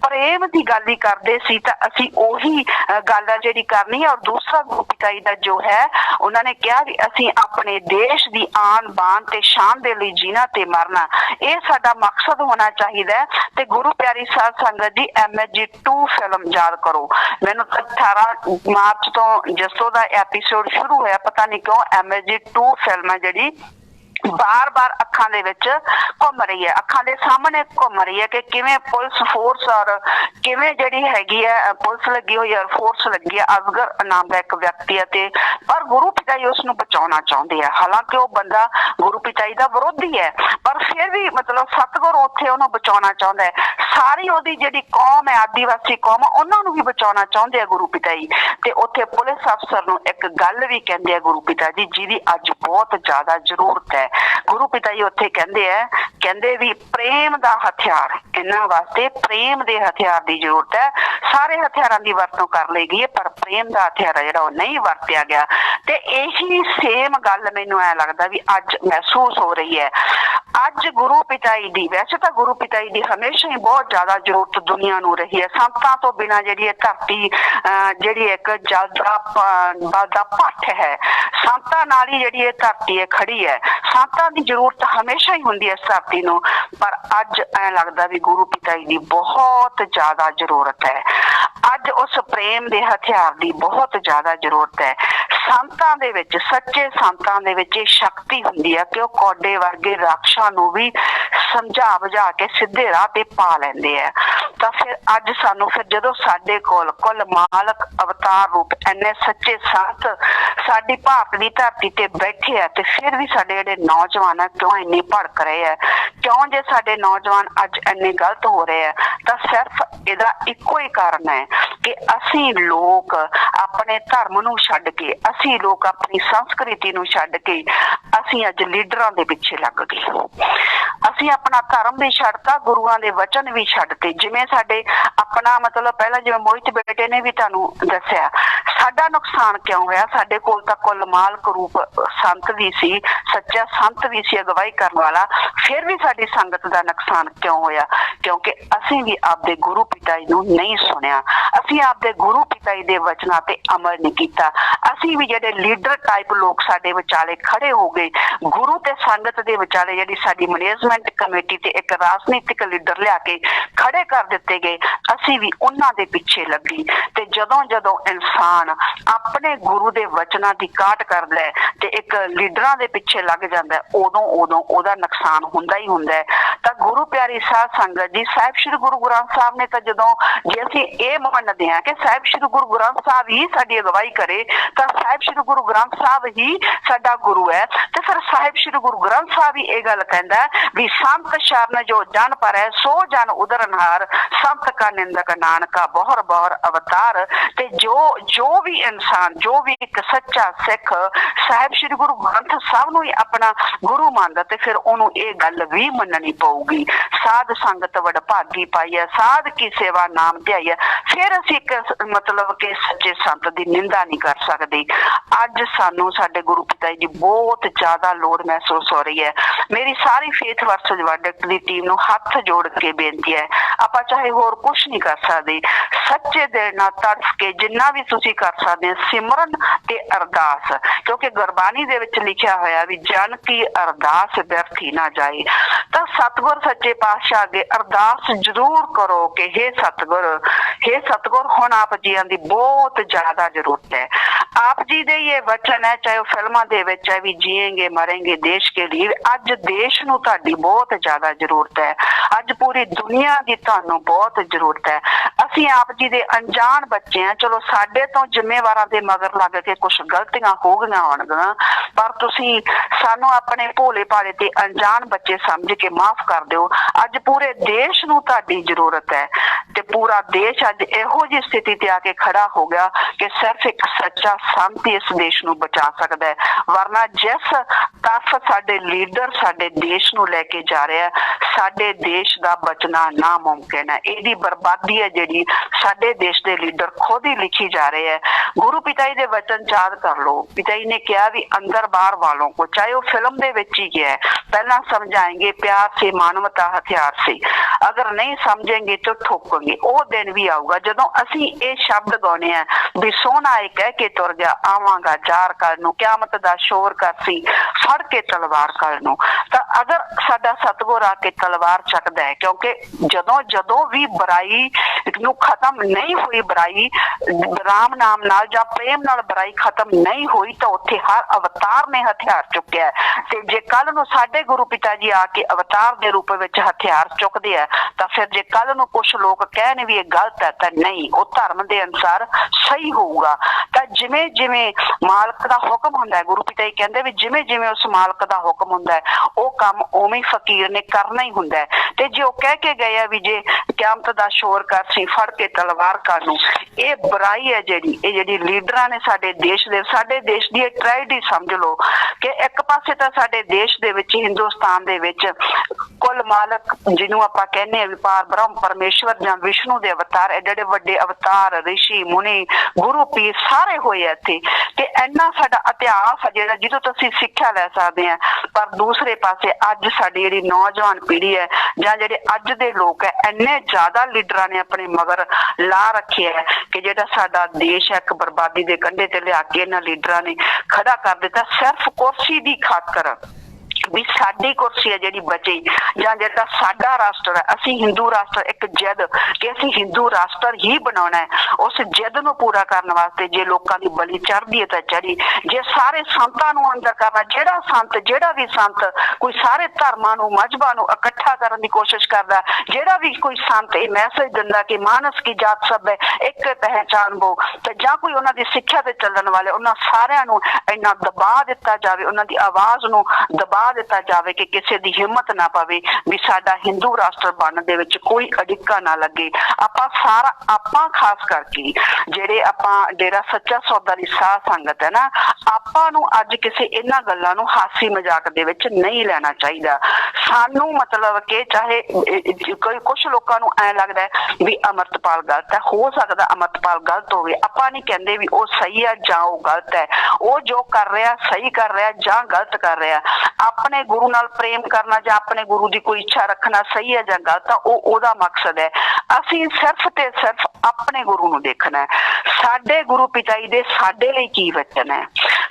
ਪ੍ਰੇਮ ਦੀ ਗੱਲ ਹੀ ਕਰਦੇ ਸੀ, ਤਾਂ ਅਸੀਂ ਉਹੀ ਗੱਲ ਆ ਜਿਹੜੀ ਕਰਨੀ ਹੈ। ਔਰ ਦੂਸਰਾ ਗੁਰੂ ਪਿਤਾ ਜੀ ਦਾ ਜੋ ਹੈ, ਉਹਨਾਂ ਨੇ ਕਿਹਾ ਵੀ ਅਸੀਂ ਆਪਣੇ ਦੇਸ਼ ਦੀ ਆਨ ਬਾਨ ਤੇ ਸ਼ਾਨ ਦੇ ਲਈ ਜੀਣਾ ਤੇ ਮਰਨਾ, ਇਹ ਸਾਡਾ ਮਕਸਦ ਹੋਣਾ ਚਾਹੀਦਾ ਹੈ। ਤੇ ਗੁਰੂ ਪਿਆਰੀ ਸਾਧ ਸੰਗਤ ਜੀ, MSG2 ਫਿਲਮ ਯਾਦ ਕਰੋ, ਮੈਨੂੰ 18 ਮਾਰਚ ਤੋਂ ਜਿਸ ਦਾ ਐਪੀਸੋਡ ਸ਼ੁਰੂ ਹੋਇਆ, ਪਤਾ ਨਹੀਂ ਕਿਉਂ MSG2 ਫਿਲਮ ਹੈ ਜਿਹੜੀ ਬਾਰ-ਬਾਰ ਅੱਖਾਂ ਦੇ ਵਿੱਚ ਘੁੰਮ ਰਹੀ ਹੈ, ਅੱਖਾਂ ਦੇ ਸਾਹਮਣੇ ਘੁੰਮ ਰਹੀ ਹੈ ਕਿ ਕਿਵੇਂ ਪੁਲਿਸ ਫੋਰਸ ਔਰ ਕਿਵੇਂ ਜਿਹੜੀ ਹੈਗੀ ਹੈ ਪੁਲਿਸ ਲੱਗੀ ਹੋਈ ਹੈ, ਫੋਰਸ ਲੱਗੀ ਹੈ, ਅਸਗਰ ਨਾਮ ਦਾ ਇੱਕ ਵਿਅਕਤੀ ਹੈ, ਤੇ ਪਰ ਗੁਰੂ ਪਿਤਾ ਜੀ ਉਸ ਨੂੰ ਬਚਾਉਣਾ ਚਾਹੁੰਦੇ ਆ। ਹਾਲਾਂਕਿ ਉਹ ਬੰਦਾ ਗੁਰੂ ਪਿਤਾ ਜੀ ਦਾ ਵਿਰੋਧੀ ਹੈ, ਪਰ ਫਿਰ ਵੀ ਮਤਲਬ ਸਤਿਗੁਰ ਉੱਥੇ ਉਹਨੂੰ ਬਚਾਉਣਾ ਚਾਹੁੰਦਾ ਹੈ। ਸਾਰੀ ਉਹਦੀ ਜਿਹੜੀ ਕੌਮ ਹੈ, ਆਦੀਵਾਸੀ ਕੌਮ, ਉਹਨਾਂ ਨੂੰ ਵੀ ਬਚਾਉਣਾ ਚਾਹੁੰਦੇ ਆ ਗੁਰੂ ਪਿਤਾ ਜੀ। ਤੇ ਉੱਥੇ ਪੁਲਿਸ ਅਫਸਰ ਨੂੰ ਇੱਕ ਗੱਲ ਵੀ ਕਹਿੰਦੇ ਆ ਗੁਰੂ ਪਿਤਾ ਜੀ, ਜਿਹਦੀ ਅੱਜ ਬਹੁਤ ਜ਼ਿਆਦਾ ਜ਼ਰੂਰਤ ਹੈ। ਗੁਰੂ ਪਿਤਾ ਜੀ ਉੱਥੇ ਕਹਿੰਦੇ ਵੀ ਪ੍ਰੇਮ ਦਾ ਹਥਿਆਰ, ਇਹਨਾਂ ਵਾਸਤੇ ਪ੍ਰੇਮ ਦੇ ਹਥਿਆਰ ਦੀ ਜ਼ਰੂਰਤ ਹੈ। ਸਾਰੇ ਹਥਿਆਰਾਂ ਦੀ ਵਰਤੋਂ ਕਰ ਲਈ ਗਈ ਹੈ, ਪਰ ਪ੍ਰੇਮ ਦਾ ਹਥਿਆਰ ਜਿਹੜਾ ਉਹ ਨਹੀਂ ਵਰਤਿਆ ਗਿਆ। ਤੇ ਇਹੀ ਸੇਮ ਗੱਲ ਮੈਨੂੰ ਐ ਲੱਗਦਾ ਵੀ ਅੱਜ ਮਹਿਸੂਸ ਹੋ ਰਹੀ ਹੈ। ਅੱਜ ਗੁਰੂ ਪਿਤਾ ਜੀ ਦੀ, ਵੈਸੇ ਤਾਂ ਗੁਰੂ ਪਿਤਾ ਜੀ ਦੀ ਹਮੇਸ਼ਾ ਹੀ ਬਹੁਤ ਜ਼ਿਆਦਾ ਜ਼ਰੂਰਤ ਦੁਨੀਆ ਨੂੰ ਰਹੀ ਹੈ। ਸੰਤਾਂ ਤੋਂ ਬਿਨਾਂ ਜਿਹੜੀ ਇਹ ਧਰਤੀ ਜਿਹੜੀ ਇੱਕ ਜਲ ਦਾ ਭੱਠ ਹੈ, ਸੰਤਾਂ ਨਾਲ ਹੀ ਜਿਹੜੀ ਇਹ ਧਰਤੀ ਹੈ ਖੜੀ ਹੈ। ਸੰਤਾਂ ਦੀ ਜ਼ਰੂਰਤ ਹਮੇਸ਼ਾ ਹੀ ਹੁੰਦੀ ਹੈ ਇਸ ਧਰਤੀ ਨੂੰ, ਪਰ ਅੱਜ ਐ ਲੱਗਦਾ ਵੀ ਗੁਰੂ ਪਿਤਾ ਜੀ ਦੀ ਬਹੁਤ ਜ਼ਿਆਦਾ ਜ਼ਰੂਰਤ ਹੈ। ਅੱਜ ਉਸ ਪ੍ਰੇਮ ਦੇ ਹਥਿਆਰ ਦੀ ਬਹੁਤ ਜ਼ਿਆਦਾ ਜ਼ਰੂਰਤ ਹੈ। ਸੰਤਾਂ ਦੇ ਵਿੱਚ, ਸੱਚੇ ਸੰਤਾਂ ਦੇ ਵਿੱਚ ਇਹ ਸ਼ਕਤੀ ਹੁੰਦੀ ਹੈ ਕਿ ਉਹ ਕੌਡੇ ਵਰਗੇ ਰਾਖਸ਼ਾਂ ਨੂੰ ਵੀ ਸਮਝਾ ਬੁਝਾ ਕੇ ਸਿੱਧੇ ਰਾਹ ਤੇ ਪਾ ਲੈਂਦੇ ਆ। ਤਾਂ ਫਿਰ ਅੱਜ ਸਾਨੂੰ, ਫਿਰ ਜਦੋਂ ਸਾਡੇ ਕੋਲ ਕੁੱਲ ਮਾਲਕ ਅਵਤਾਰ ਰੂਪ ਇੰਨੇ ਸੱਚੇ ਸੰਤ ਸਾਡੀ ਭਾਰਤ ਦੀ ਧਰਤੀ ਤੇ ਬੈਠੇ ਆ, ਤੇ ਫਿਰ ਵੀ ਸਾਡੇ ਜਿਹੜੇ ਨੌਜਵਾਨ ਆ ਕਿਉਂ ਇੰਨੇ ਭੜਕ ਰਹੇ ਆ, ਕਿਉਂ ਜੇ ਸਾਡੇ ਨੌਜਵਾਨ ਅੱਜ ਇੰਨੇ ਗਲਤ ਹੋ ਰਹੇ ਆ, ਤਾਂ ਸਿਰਫ ਇਹਦਾ ਇੱਕੋ ਹੀ ਕਾਰਨ ਹੈ ਕਿ ਅਸੀਂ ਲੋਕ ਆਪਣੇ ਧਰਮ ਨੂੰ ਛੱਡ ਕੇ, ਅਸੀਂ ਲੋਕ ਆਪਣੀ ਸੰਸਕ੍ਰਿਤੀ ਨੂੰ ਛੱਡ ਕੇ ਅਸੀਂ ਅੱਜ ਲੀਡਰਾਂ ਦੇ ਪਿੱਛੇ ਲੱਗ ਗਏ। ਅਸੀਂ ਆਪਣਾ ਧਰਮ ਵੀ ਛੱਡਤਾ, ਗੁਰੂਆਂ ਦੇ ਵਚਨ ਵੀ ਛੱਡਤੇ। ਜਿਵੇਂ ਸਾਡੇ ਆਪਣਾ ਮਤਲਬ ਪਹਿਲਾਂ ਜਿਵੇਂ ਮੋਹਿਤ ਬੇਟੇ ਨੇ ਵੀ ਤੁਹਾਨੂੰ ਦੱਸਿਆ, ਸਾਡਾ ਨੁਕਸਾਨ ਕਿਉਂ ਹੋਇਆ। ਸਾਡੇ ਕੋਲ ਤਾਂ ਕੁੱਲ ਮਾਲਕ ਰੂਪ ਸੰਤ ਵੀ ਸੀ, ਸੱਚਾ ਸੰਤ ਵੀ ਸੀ ਅਗਵਾਈ ਕਰਨ ਵਾਲਾ, ਫਿਰ ਵੀ ਸਾਡੀ ਸੰਗਤ ਦਾ ਨੁਕਸਾਨ ਕਿਉਂ ਹੋਇਆ? ਕਿਉਂਕਿ ਅਸੀਂ ਵੀ ਆਪਦੇ ਗੁਰੂ ਪਿਤਾ ਜੀ ਨੂੰ ਨਹੀਂ ਸੁਣਿਆ, ਅਸੀਂ ਆਪਦੇ ਗੁਰੂ ਪਿਤਾ ਜੀ ਦੇ ਵਚਨਾਂ ਤੇ ਅਮਲ ਨਹੀਂ ਕੀਤਾ। ਅਸੀਂ ਵੀ ਜਿਹੜੇ ਲੀਡਰ ਟਾਈਪ ਲੋਕ ਸਾਡੇ ਵਿਚਾਲੇ ਖੜੇ ਹੋ ਗਏ, ਗੁਰੂ ਤੇ ਸੰਗਤ ਦੇ ਵਿਚਾਲੇ ਜਿਹੜੀ ਸਾਡੀ ਮੈਨੇਜਮੈਂਟ ਕਮੇਟੀ ਤੇ ਇੱਕ ਰਾਜਨੀਤਿਕ ਲੀਡਰ ਲਿਆ ਕੇ ਖੜੇ ਕਰ ਦਿੱਤੇ ਗਏ, ਅਸੀਂ ਵੀ ਉਹਨਾਂ ਦੇ ਪਿੱਛੇ ਲੱਗੀ। ਤੇ ਜਦੋਂ ਇਨਸਾਨ ਆਪਣੇ ਗੁਰੂ ਦੇ ਵਚਨਾਂ ਦੀ ਕਾਟ ਕਰਦਾ ਹੈ ਤੇ ਇੱਕ ਲੀਡਰਾਂ ਦੇ ਪਿੱਛੇ ਲੱਗ ਜਾਂਦਾ, ਉਦੋਂ ਉਹਦਾ ਨੁਕਸਾਨ ਹੁੰਦਾ ਹੀ ਹੁੰਦਾ ਹੈ। ਤਾਂ ਗੁਰੂ ਪਿਆਰੀ ਸਾਧ ਸੰਗਤ ਜੀ, ਸਾਹਿਬ ਸ੍ਰੀ ਗੁਰੂ ਗ੍ਰੰਥ ਸਾਹਿਬ ਨੇ ਤਾਂ ਜਦੋਂ, ਜੇ ਅਸੀਂ ਇਹ ਮੰਨਦੇ ਹਾਂ ਕਿ ਸਾਹਿਬ ਸ੍ਰੀ ਗੁਰੂ ਗ੍ਰੰਥ ਸਾਹਿਬ ਹੀ ਸਾਡੀ ਅਗਵਾਈ ਕਰੇ, ਤਾਂ ਸਾਹਿਬ ਸ੍ਰੀ ਗੁਰੂ ਗ੍ਰੰਥ ਸਾਹਿਬ ਹੀ ਸਾਡਾ ਗੁਰੂ ਹੈ, ਤੇ ਫਿਰ ਸਾਹਿਬ ਸ੍ਰੀ ਗੁਰੂ ਗ੍ਰੰਥ ਸਾਹਿਬ ਹੀ ਇਹ ਗੱਲ ਕਹਿੰਦਾ ਵੀ ਸੰਤ ਸ਼ਰਨ ਜੋ ਜਨ ਪਰ ਹੈ ਸੋ ਜਨ ਉਦਰਨਹਾਰ, ਸੰਤ ਕਾ ਨਿੰਦਕ ਨਾਨਕਾ ਬਹੁਰ ਬਹੁਰ ਅਵਤਾਰ। ਤੇ ਜੋ ਵੀ ਇਨਸਾਨ, ਜੋ ਵੀ ਇੱਕ ਸੱਚਾ ਸਿੱਖ ਸਾਹਿਬ ਸ੍ਰੀ ਗੁਰੂ ਗ੍ਰੰਥ ਸਾਹਿਬ ਨੂੰ ਹੀ ਆਪਣਾ ਗੁਰੂ ਮੰਨਦਾ, ਤੇ ਫਿਰ ਉਹਨੂੰ ਇਹ गल भी मननी पऊगी। साध संगत वडभागी पाई है, साध की सेवा नाम ध्याई है। फिर असीं एक मतलब कि सच्चे संत की निंदा नहीं कर सकते। अज सानू साडे गुरु पिता जी बहुत ज्यादा लोड़ महसूस हो रही है। मेरी सारी फेथ वर्सेस वर्डिक्ट दी टीम नू हथ जोड़ के बेनती है, आपां चाहे होर कुछ नहीं कर सकते, सच्चे दिल नाल तड़फ के जिन्ना भी तुसीं कर सकते हैं सिमरन ते अरदास, क्योंकि गुरबाणी दे विच लिखिया होया भी जन की अरदास व्यर्थी ना जाए। तो सतगुर सच्चे पातशाह अगे अरदास जरूर करो कि हे सतगुर हुण आप जीआं दी बहुत ज्यादा जरूरत है। आप जी दे ये वचन है, चाहे फिल्मां दे विच है भी जिएंगे मरेंगे देश के लिए, अज देश नूं तुहाडी बहुत ज्यादा जरूरत है। अज पूरी दुनिया की तुहानूं बहुत जरूरत है। असीं आप जी दे अनजान बच्चे हैं, चलो साडे तो जिम्मेवारां दे मगर लग के कुछ गलतियां हो गईयां होणगीਆਂ, पर तुसीं सानूं अपने भोले भाले ते अनजान बच्चे समझ के माफ कर दिओ। अज पूरे देश नूं तुहाडी जरूरत है ते पूरा देश अज इहो जी स्थिति ते आके खड़ा हो गया कि सिर्फ एक सच्चा संत ही इस देश नूं बचा सकदा है, वरना जिस तरफ साडे लीडर साडे देश नूं लेके जा रहे हैं, साडे देश दा बचना नामुमकिन है। इहदी बर्बादी है जिहड़ी साडे देश दे लीडर खुद ही लिखी जा रहे हैं। गुरु पिता जी दे वचन याद कर लो, पिता जी ने कहा भी अंदर बाहर वालों को, चाहे वो फिल्म दे विच ही गया है, पहला समझाएंगे प्यार से मानवता हथियार से, अगर नहीं समझेंगे तो ठोकेंगे। वो दिन भी आऊगा जदों असीं ये शब्द गाउने हैं भी सोहना ये कह के तुर गया आवांगा जार कल नूं, क़यामत दा शोर करसी फड़ के तलवार कल नूं। तां अगर साडा सतगुर आके तलवार चकदा है, क्योंकि जदों जदों भी बुराई नूं खत्म नहीं हुई, बुराई राम नाम नाल जां प्रेम नाल बुराई खत्म नहीं हुई, तो उत्थे हर अवतार ने हथियार चुक्या है। ते जे कल नूं साडे गुरु पिता जी आके अवतार दे रूप विच हथियार चुकदे आ, तां फिर जे कल नूं कुछ लोग कहण भी ये गलत है, तां नहीं, वो धर्म दे अनुसार सही होऊगा। तां जिवें जिवें मालक दा हुक्म हुंदा है, गुरु पिता जी कहंदे भी जिवें जिवें उस मालक दा हुक्म हुंदा है वो काम उवें फकीर ने करना ही हुंदा है। ते जे वो कह के गए भी जे क़यामत दा शोर करसी फड़ के तलवार कर नूं, ये बुराई है जिहड़ी लीडरां ने साडे देश दी ट्रेजेडी समझ लो कि एक पासे तां साडे देश दे विच हिंदुस्तान दे विच कुल मालक जिन्हों आपां कहने भी पार ब्रह्म परमेश्वर जां विष्णु दे अवतार, एडे वड्डे अवतार ऋषि मुनि गुरु पीर सारे होए इत्थे, ते इन्ना साडा इतिहास है जिहड़ा जिहदों तो असीं सिक्ख्या लै सकदे हां। पर दूसरे पासे अज साडी जिहड़ी नौजवान पीढ़ी है जां जिहड़े अज दे लोग है, इन्ने ज्यादा लीडरां ने अपने मगर ला रखे है कि जिहड़ा साडा देश है एक बर्बादी दे कंढे ते लिया के इन्हां लीडरां ने खड़ा कर दिता सिर्फ कुर्सी दी खातर भी साडी कुर्सी है जिहड़ी बचे जां जिहड़ा साडा राष्ट्र है, असीं हिंदू राष्ट्र एक जिद कि असीं हिंदू राष्ट्र ही बनाउणा है, उस जिद नूं पूरा करन वास्ते जे लोकां दी बली चढ़दी है तां चढ़ी, जे सारे संतां नूं अंदर करना, जिहड़ा भी संत कोई सारे धर्मां नूं मजहबां नूं इकट्ठा करन दी कोशिश करदा, जिहड़ा भी कोई संत ये मैसेज दिंदा कि मानस की जात सब है एक पहचान वो, ते जां कोई उन्हां दी सिੱਖਿਆ ते ਚੱਲਣ वाले उन्हां सारिਆਂ नूं इन्ना दबा दिता जावे, उन्हां दी आवाज़ नूं दबा दिता जावे कि किसी दी हिम्मत ना पवे भी साडा हिंदू राष्ट्र बनने दे विच कोई अड़िक्का ना लगे। आपां खास करके जेड़े आपां डेरा सच्चा सौदा दी साध संगत है ना, आपां नूं अज किसी इन्हां गल्लां नूं हासी मजाक दे विच नहीं लेना चाहिदा। सानू मतलब कि चाहे कोई कुछ लोकां नूं ऐ लगदा है भी अमरतपाल गलत है, हो सकदा अमरतपाल गलत होवे, आपां नहीं कहंदे भी वो सही है जां वो गलत है, वो जो कर रहा सही कर रहा जां गलत कर रहा, अपने गुरु नाल प्रेम करना जां अपने गुरु की कोई इच्छा रखना सही है जां गलत है, वो ओदा मकसद है। असीं सिर्फ ते सिर्फ अपने गुरु नूं देखना है, साडे गुरु पिता जी दे साडे लई की वचन है,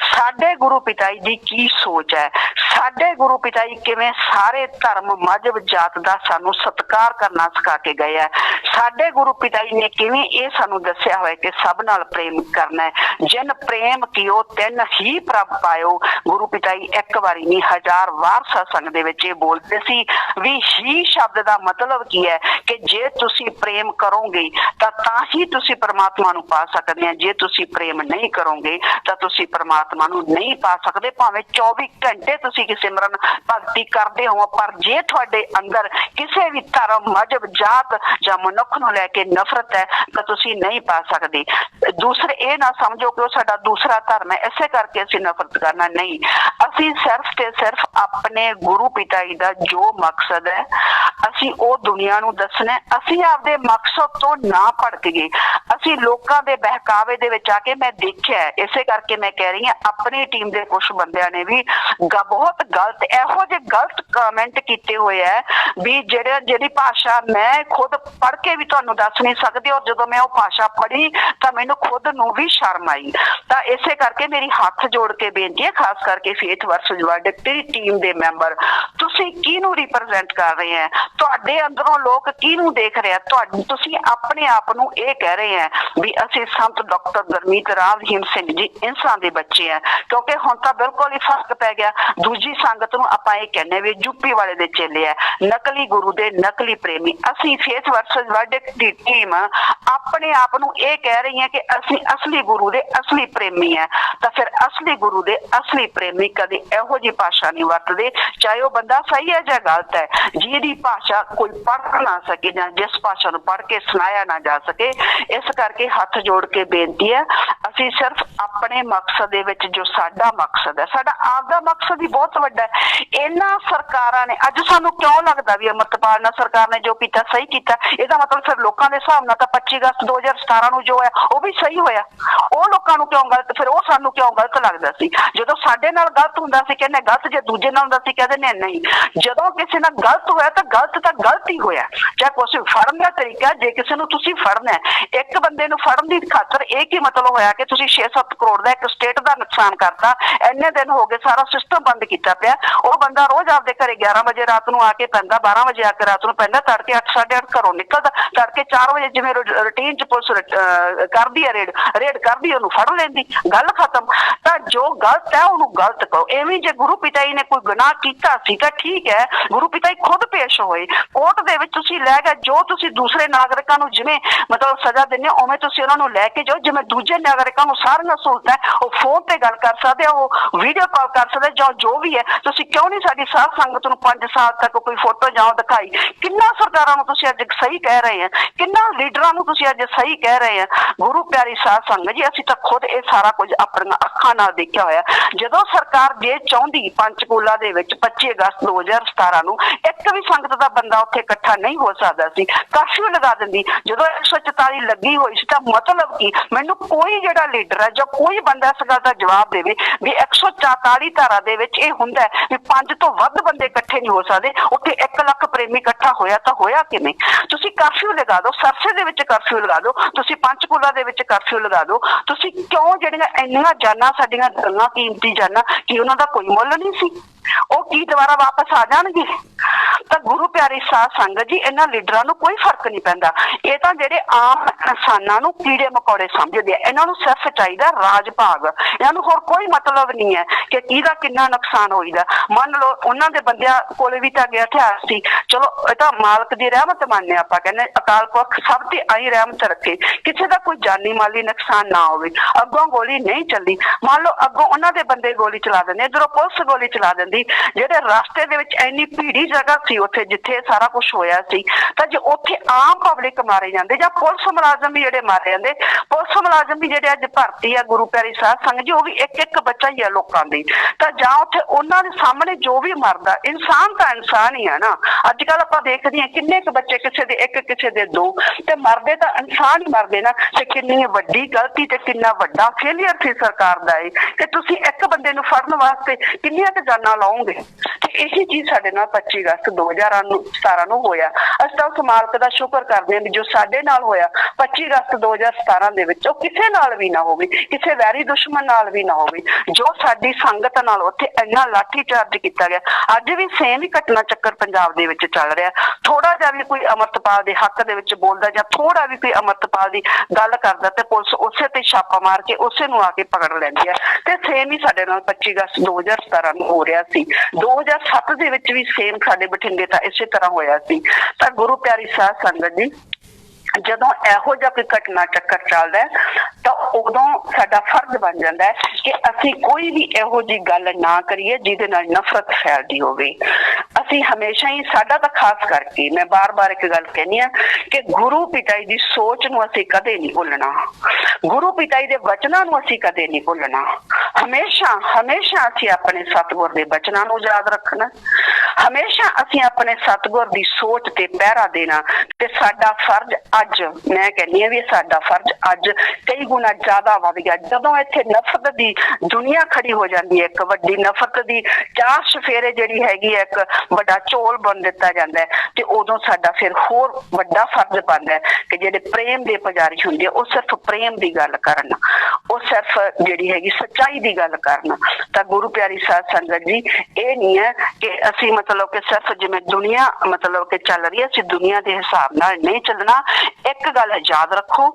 साडे गुरु पिता जी की सोच है, साडे गुरु पिता जी किवें सारे धर्म मजहब जात दा सानू सत्कार करना सिखा के गए है, साडे गुरु पिता जी ने किवें ये सानू दस्सिया होया कि सब नाल प्रेम करना है, जिन प्रेम कियो तिन ही प्रभ पायो। गुरु पिता जी एक बारी नहीं 1000 वार सत्संग दे विच बोलते सी भी ही शब्द दा मतलब की है कि जे तुसी प्रेम करोगे तां ही तुसी परमात्मा नू पा सकदे हैं, जे तुसी प्रेम नहीं करोगे तां तुसी परमात्मा नू नहीं पा सकदे, भावें 24 घंटे तुसी सिमरन भगती करदे हो पर जे तुहाडे अंदर किसी भी धर्म मजहब जात या मनुख नूं लैके नफरत है तो तुसीं नहीं पा सकदे। दूसरे ये ना समझो कि वो साडा दूसरा धर्म है इसे करके असीं नफरत करना, नहीं। असीं सिर्फ ते सिर्फ अपने गुरु पिता जी दा जो मकसद है असीं ओ दुनिया नूं दसना है। असीं आपदे मकसद तो ना भड़क गए, असीं लोकां दे बहकावे दे विच आके मैं देखिया है, इसे करके मैं कह रही हां अपनी टीम दे कुछ बंदियां ने भी बहुत गलत इहो जे गलत कमेंट कीते हुए है भी ਜਿਹੜੀ भाषा मैं खुद पढ़ के भी तुहानूं दस नहीं सकदी और जदों मैं वो भाषा पढ़ी तो मैनूं खुद नूं भी शर्म आई। तो इसे करके मेरी हाथ जोड़ के बेनती है, खास करके फेथ वर्सेस वर्डिक्ट दी टीम दे मैंबर, तुसीं किहनूं रिप्रजेंट कर रहे हैं, तुहाडे अंदरों लोग किहनूं देख रहे हैं, तुसीं अपने आप नूं ये कह रहे हैं भी असीं संत डॉक्टर गुरमीत राम रहीम सिंह जी इंसान दे बच्चे हैं, क्योंकि हुण तां बिल्कुल ही फर्क पै गया। दूजी संगत नूं आपां ये कहने भी यूपी वाले दे चेले है, नकली गुरु दे नकली प्रेमी। असीं फेथ वर्सेस वर्डिक्ट दी टीम अपने आप नूं ये कह रही है कि असीं असली गुरु दे असली प्रेमी है। तो फिर असली गुरु दे असली प्रेमी कदे इहो जी भाषा नहीं वरतदे, चाहे वो बंदा सही है या गलत है, जिहदी भाषा कोई पढ़ ना सके या जिस भाषा नूं पढ़ के सुनाया ना जा सके। इस करके हाथ जोड़ के बेनती है, असीं सिर्फ अपने मकसद दे विच जो साडा मकसद है, साडा आपदा मकसद ही बहुत वड्डा है। इन्हां सरकारां ने अज सानूं क्यों लगदा भी अमरतपाल नाल सरकार ने जो कीता सही कीता, इहदा मतलब फिर लोकां दे हिसाब नाल तां 25 अगस्त 2017 नूं जो है वो भी सही होया। ਉਹ ਲੋਕਾਂ ਨੂੰ ਕਿਉਂ ਗਲਤ, ਫਿਰ ਉਹ ਸਾਨੂੰ ਕਿਉਂ ਗਲਤ ਲੱਗਦਾ ਸੀ? ਜਦੋਂ ਸਾਡੇ ਨਾਲ ਗਲਤ ਹੁੰਦਾ ਸੀ ਕਹਿੰਦੇ ਗਲਤ, ਜੇ ਦੂਜੇ ਨਾਲ ਹੁੰਦਾ ਸੀ ਕਹਿੰਦੇ ਨੇ ਨਹੀਂ। ਜਦੋਂ ਕਿਸੇ ਨਾਲ ਗਲਤ ਹੋਇਆ ਤਾਂ ਗਲਤ ਹੀ ਹੋਇਆ, ਚਾਹੇ ਕੁਛ ਫੜਨ ਦਾ ਤਰੀਕਾ। ਜੇ ਕਿਸੇ ਨੂੰ ਤੁਸੀਂ ਫੜਨਾ ਹੈ, ਇੱਕ ਬੰਦੇ ਨੂੰ ਫੜਨ ਦੀ ਖਾਤਰ ਇਹ ਕੀ ਮਤਲਬ ਹੋਇਆ ਕਿ ਤੁਸੀਂ 6-7 ਕਰੋੜ ਦਾ ਇੱਕ ਸਟੇਟ ਦਾ ਨੁਕਸਾਨ ਕਰਤਾ, ਇੰਨੇ ਦਿਨ ਹੋ ਗਏ ਸਾਰਾ ਸਿਸਟਮ ਬੰਦ ਕੀਤਾ ਪਿਆ। ਉਹ ਬੰਦਾ ਰੋਜ਼ ਆਪਦੇ ਘਰੇ 11 ਵਜੇ ਰਾਤ ਨੂੰ ਆ ਕੇ ਪੈਂਦਾ, 12 ਵਜੇ ਆ ਕੇ ਰਾਤ ਨੂੰ ਪੈਂਦਾ, ਤੜਕੇ 8-8:30 ਘਰੋਂ ਨਿਕਲਦਾ, ਤੜਕੇ 4 ਵਜੇ ਜਿਵੇਂ ਰੂਟੀਨ ਚ ਪੁਲਿਸ ਕਰਦੀ ਹੈ ਰੇਡ ਕਰਦੀ, ਉਹਨੂੰ ਫੜ ਲੈਂਦੀ, ਗੱਲ ਖਤਮ। ਤਾਂ ਜੋ ਗਲਤ ਹੈ ਉਹਨੂੰ ਗਲਤ ਕਹੋ। ਐਵੇਂ ਜੇ ਗੁਰੂ ਪਿਤਾ ਜੀ ਨੇ ਕੋਈ ਗੁਨਾਹ ਕੀਤਾ ਸੀ ਤਾਂ ਠੀਕ ਹੈ, ਗੁਰੂ ਪਿਤਾ ਜੀ ਖੁਦ ਪੇਸ਼ ਹੋਏ ਕੋਰਟ ਦੇ ਵਿੱਚ, ਤੁਸੀਂ ਲੈ ਗਏ ਜੋ ਤੁਸੀਂ ਦੂਸਰੇ ਨਾਗਰਿਕਾਂ ਨੂੰ ਜਿਵੇਂ ਮਤਲਬ ਸਜ਼ਾ ਦਿੰਦੇ ਹੋ ਉਵੇਂ ਤੁਸੀਂ ਉਹਨਾਂ ਨੂੰ ਲੈ ਕੇ ਜਾਓ। ਜਿਵੇਂ ਦੂਜੇ ਨਾਗਰਿਕਾਂ ਨੂੰ ਸਾਰੀਆਂ ਸਹੂਲਤਾਂ ਉਹ ਫੋਨ ਤੇ ਗੱਲ ਕਰ ਸਕਦੇ ਆ, ਉਹ ਵੀਡੀਓ ਕਾਲ ਕਰ ਸਕਦੇ ਜਾਂ ਜੋ ਵੀ ਹੈ। ਤੁਸੀਂ ਕਿਉਂ ਨਹੀਂ ਸਾਡੀ ਸਾਧ ਸੰਗਤ ਨੂੰ 5 ਸਾਲ ਤੱਕ ਕੋਈ ਫੋਟੋ ਜਾਂ ਦਿਖਾਈ? ਕਿੰਨਾ ਸਰਕਾਰਾਂ ਨੂੰ ਤੁਸੀਂ ਅੱਜ ਸਹੀ ਕਹਿ ਰਹੇ ਆ, ਕਿੰਨਾ ਲੀਡਰਾਂ ਨੂੰ ਤੁਸੀਂ ਅੱਜ ਸਹੀ ਕਹਿ ਰਹੇ ਆ। ਗੁਰੂ ਪਿਆਰੀ ਸਾਧ ਸੰਗਤ ਜੀ, ਅਸੀਂ ਤਾਂ खुद ये सारा कुछ अपन अखा नाल देखा होया। जदों सरकार जे चाहती पंचकूला दे विच 25 अगस्त 2017 नूं एक भी संगत दा बंदा उत्थे इकट्ठा नहीं हो सकदा सी, कर्फ्यू लगा दिंदी। जदों 144 लगी हुई सी तां मतलब की मैनूं कोई जिहड़ा लीडर है जो कोई बंदा इस गल दा जवाब देवे भी 144 धारा दे विच इह हुंदा है भी 5 तो वध बंदे इकट्ठे नहीं हो सकदे, उत्थे 1 लाख प्रेमी इकट्ठा होया तां होया किवें? तुसीं कर्फ्यू लगा दो, सरसे दे विच कर्फ्यू लगा दो, तुसीं पंचकूला दे विच कर्फ्यू लगा दो। तुसीं क्यों ਜਿਹੜੀਆਂ ਇੰਨੀਆਂ ਜਾਨਾਂ ਸਾਡੀਆਂ ਗੱਲਾਂ ਕੀਮਤੀ ਜਾਨਾਂ ਕੀ ਉਹਨਾਂ ਦਾ ਕੋਈ ਮੁੱਲ ਨਹੀਂ ਸੀ? ਉਹ ਕੀ ਦੁਬਾਰਾ ਵਾਪਸ ਆ ਜਾਣਗੇ? ਤਾਂ ਗੁਰੂ ਪਿਆਰੀ ਸਾਧ ਸੰਗਤ ਜੀ, ਇਹਨਾਂ ਲੀਡਰਾਂ ਨੂੰ ਕੋਈ ਫਰਕ ਨਹੀਂ ਪੈਂਦਾ। ਇਹ ਤਾਂ ਜਿਹੜੇ ਆਮ ਇਨਸਾਨਾਂ ਨੂੰ ਕੀੜੇ ਮਕੌੜੇ ਸਮਝਦੇ ਆ। ਇਹਨਾਂ ਨੂੰ ਸਿਰਫ ਚਾਹੀਦਾ ਰਾਜ ਭਾਗ, ਇਹਨਾਂ ਨੂੰ ਹੋਰ ਕੋਈ ਮਤਲਬ ਨਹੀਂ ਹੈ ਕਿ ਕਿਹਦਾ ਕਿੰਨਾ ਨੁਕਸਾਨ ਹੋਈਦਾ। ਮੰਨ ਲਓ ਉਹਨਾਂ ਦੇ ਬੰਦਿਆਂ ਕੋਲੇ ਵੀ ਤਾਂ ਗਿਆ ਹਥਿਆਰ ਸੀ, ਚਲੋ ਇਹ ਤਾਂ ਮਾਲਕ ਦੀ ਰਹਿਮਤ ਮੰਨਦੇ ਆਪਾਂ, ਕਹਿੰਦੇ ਅਕਾਲ ਪੁਰਖ ਸਭ ਤੇ ਆਈ ਰਹਿਮਤ ਰੱਖੇ, ਕਿਸੇ ਦਾ ਕੋਈ ਜਾਨੀ ਮਾਲੀ ਨੁਕਸਾਨ ਨਾ ਹੋਵੇ। ਅੱਗੋਂ ਗੋਲੀ ਨਹੀਂ ਚੱਲੀ, ਮੰਨ ਲਓ ਅੱਗੋਂ ਉਹਨਾਂ ਦੇ ਬੰਦੇ ਗੋਲੀ ਚਲਾ ਦਿੰਦੇ, ਇੱਧਰੋਂ ਪੁਲਿਸ ਗੋਲੀ ਚਲਾ ਦਿੰਦੀ। ਜਿਹੜੇ ਰਸਤੇ ਦੇ ਵਿੱਚ ਇੰਨੀ ਭੀੜੀ ਜਗ੍ਹਾ ਸੀ ਉੱਥੇ ਜਿੱਥੇ ਸਾਰਾ ਕੁਝ ਹੋਇਆ ਸੀ, ਤਾਂ ਜੇ ਉੱਥੇ ਆਮ ਪਬਲਿਕ ਮਾਰੇ ਜਾਂਦੇ ਜਾਂ ਪੁਲਿਸ ਮੁਲਾਜ਼ਮ ਵੀ ਜਿਹੜੇ ਮਾਰੇ ਜਾਂਦੇ, ਪੁਲਿਸ ਮੁਲਾਜ਼ਮ ਵੀ ਜਿਹੜੇ ਅੱਜ ਭਰਤੀ ਆ ਗੁਰੂ ਪਿਆਰੀ ਸਾਧ ਸੰਗਤ ਜੀ, ਉਹ ਵੀ ਇੱਕ ਬੱਚਾ ਹੀ ਆ ਲੋਕਾਂ ਦੀ। ਤਾਂ ਜਾਂ ਉੱਥੇ ਉਹਨਾਂ ਦੇ ਸਾਹਮਣੇ ਜੋ ਵੀ ਮਰਦਾ, ਇਨਸਾਨ ਤਾਂ ਇਨਸਾਨ ਹੀ ਆ ਨਾ। ਅੱਜ ਕੱਲ ਆਪਾਂ ਦੇਖਦੇ ਹਾਂ ਕਿੰਨੇ ਕੁ ਬੱਚੇ, ਕਿਸੇ ਦੇ 1 ਕਿਸੇ ਦੇ 2, ਤੇ ਮਰਦੇ ਤਾਂ ਇਨਸਾਨ ਹੀ ਮਰਦੇ ਨਾ। ਤੇ ਕਿੰਨੀ ਵੱਡੀ ਗਲਤੀ ਤੇ ਕਿੰਨਾ ਵੱਡਾ ਫੇਲੀਅਰ ਸੀ ਸਰਕਾਰ ਦਾ ਇਹ ਕਿ ਤੁਸੀਂ ਇੱਕ ਬੰਦੇ ਨੂੰ ਫੜਨ ਵਾਸਤੇ ਕਿੰਨੀਆਂ ਕੁ ਜਾਨਾਂ ਲਾਓਗੇ। ਤੇ ਇਹੀ ਚੀਜ਼ ਸਾਡੇ ਨਾਲ 25 ਅਗਸਤ 2017 ਨੂੰ ਹੋਇਆ। ਅਸੀਂ ਤਾਂ ਉਸ ਮਾਲਕ ਦਾ ਸ਼ੁਕਰ ਕਰਦੇ ਹਾਂ ਵੀ ਜੋ ਸਾਡੇ ਨਾਲ ਹੋਇਆ 25 ਅਗਸਤ 2017 ਦੇ ਵਿੱਚ, ਉਹ ਕਿਸੇ ਨਾਲ ਵੀ ਨਾ ਹੋਵੇ, ਕਿਸੇ ਵੈਰੀ ਦੁਸ਼ਮਣ ਨਾਲ ਵੀ ਨਾ ਹੋਵੇ। ਜੋ ਸਾਡੀ ਸੰਗਤ ਨਾਲ ਉੱਥੇ ਇੰਨਾ ਲਾਠੀ ਚਾਰਜ ਕੀਤਾ ਗਿਆ, ਅੱਜ ਵੀ ਸੇਮ ਹੀ ਘਟਨਾ ਚੱਕਰ ਪੰਜਾਬ ਦੇ ਵਿੱਚ ਚੱਲ ਰਿਹਾ। ਥੋੜਾ ਜਿਹਾ ਵੀ ਕੋਈ ਅਮਰਤਪਾਲ ਦੇ ਹੱਕ ਦੇ ਵਿੱਚ ਬੋਲਦਾ ਜਾਂ ਥੋੜਾ ਵੀ ਕੋਈ ਅਮਰਤਪਾਲ ਦੀ ਗੱਲ ਕਰਦਾ ਤੇ ਪੁਲਿਸ ਉਸੇ ਤੇ ਛਾਪਾ ਮਾਰ ਕੇ ਉਸੇ ਨੂੰ ਆ ਕੇ ਪਕੜ ਲੈਂਦੀ ਹੈ। ਤੇ ਸੇਮ ਹੀ ਸਾਡੇ ਨਾਲ 25 ਅਗਸਤ 2017 ਨੂੰ ਹੋ ਰਿਹਾ ਸੀ। 2007 ਦੇ ਵਿੱਚ ਵੀ ਸੇਮ ਸਾਡੇ ਬਠਿੰਡੇ ਤਾਂ ਇਸੇ ਤਰ੍ਹਾਂ ਹੋਇਆ ਸੀ। ਤਾਂ ਗੁਰੂ ਪਿਆਰੀ ਸਾਧ ਸੰਗਤ ਜੀ, ਜਦੋਂ ਇਹੋ ਜਿਹਾ ਕੋਈ ਘਟਨਾ ਚੱਕਰ ਚੱਲਦਾ ਤਾਂ ਉਦੋਂ ਸਾਡਾ ਫਰਜ਼ ਬਣ ਜਾਂਦਾ ਹੈ ਕਿ ਅਸੀਂ ਕੋਈ ਵੀ ਇਹੋ ਜਿਹੀ ਗੱਲ ਨਾ ਕਰੀਏ ਜਿਹਦੇ ਨਾਲ ਨਫ਼ਰਤ ਫੈਲਦੀ ਹੋਵੇ। ਅਸੀਂ ਹਮੇਸ਼ਾ ਹੀ ਸਾਡਾ ਤਾਂ ਖਾਸ ਕਰਕੇ ਮੈਂ ਬਾਰ-ਬਾਰ ਇੱਕ ਗੱਲ ਕਹਿੰਦੀ ਆ ਕਿ ਗੁਰੂ ਪਿਤਾ ਜੀ ਦੀ ਸੋਚ ਨੂੰ ਅਸੀਂ ਕਦੇ ਨਹੀਂ ਭੁੱਲਣਾ, ਗੁਰੂ ਪਿਤਾ ਜੀ ਦੇ ਵਚਨਾਂ ਨੂੰ ਅਸੀਂ ਕਦੇ ਨਹੀਂ ਭੁੱਲਣਾ। ਹਮੇਸ਼ਾ ਹਮੇਸ਼ਾ ਅਸੀਂ ਆਪਣੇ ਸਤਿਗੁਰ ਦੇ ਵਚਨਾਂ ਨੂੰ ਯਾਦ ਰੱਖਣਾ, ਹਮੇਸ਼ਾ ਅਸੀਂ ਆਪਣੇ ਸਤਿਗੁਰ ਦੀ ਸੋਚ ਤੇ ਪਹਿਰਾ ਦੇਣਾ। ਤੇ ਸਾਡਾ ਫਰਜ਼ ਅੱਜ, ਮੈਂ ਕਹਿੰਦੀ ਆ ਵੀ ਸਾਡਾ ਫਰਜ਼ ਅੱਜ ਕਈ ਗੁਣਾ ਜ਼ਿਆਦਾ ਵੱਧ ਗਿਆ। ਜਦੋਂ ਇੱਥੇ ਨਫ਼ਰਤ ਦੀ ਦੁਨੀਆ ਖੜੀ ਹੋ ਜਾਂਦੀ ਹੈ, ਇੱਕ ਵੱਡੀ ਨਫ਼ਰਤ ਦੀ ਚਾਰ ਚਫੇਰੇ ਜਿਹੜੀ ਹੈਗੀ ਹੈ, ਇੱਕ ਵੱਡਾ ਝੋਲ ਬਣ ਦਿੱਤਾ ਜਾਂਦਾ ਹੈ, ਤੇ ਉਦੋਂ ਸਾਡਾ ਫਿਰ ਹੋਰ ਵੱਡਾ ਫਰਜ਼ ਬਣਦਾ ਹੈ ਕਿ ਜਿਹੜੇ ਪ੍ਰੇਮ ਦੇ ਪੁਜਾਰੀ ਹੁੰਦੇ ਆ ਉਹ ਸਿਰਫ ਪ੍ਰੇਮ ਦੀ ਗੱਲ ਕਰਨ, ਉਹ ਸਿਰਫ ਜਿਹੜੀ ਹੈਗੀ ਸੱਚਾਈ ਦੀ ਗੱਲ ਕਰਨ। ਤਾਂ ਗੁਰੂ ਪਿਆਰੀ ਸਾਧ ਸੰਗਤ ਜੀ, ਇਹ ਨਹੀਂ ਹੈ ਕਿ ਅਸੀਂ ਮਤਲਬ ਕਿ ਸਿਰਫ ਜਿਵੇਂ ਦੁਨੀਆ ਮਤਲਬ ਕਿ ਚੱਲ ਰਹੀ ਹੈ ਅਸੀਂ ਦੁਨੀਆ ਦੇ ਹਿਸਾਬ ਨਾਲ ਨਹੀਂ ਚੱਲਣਾ। ਇੱਕ ਗੱਲ ਯਾਦ ਰੱਖੋ,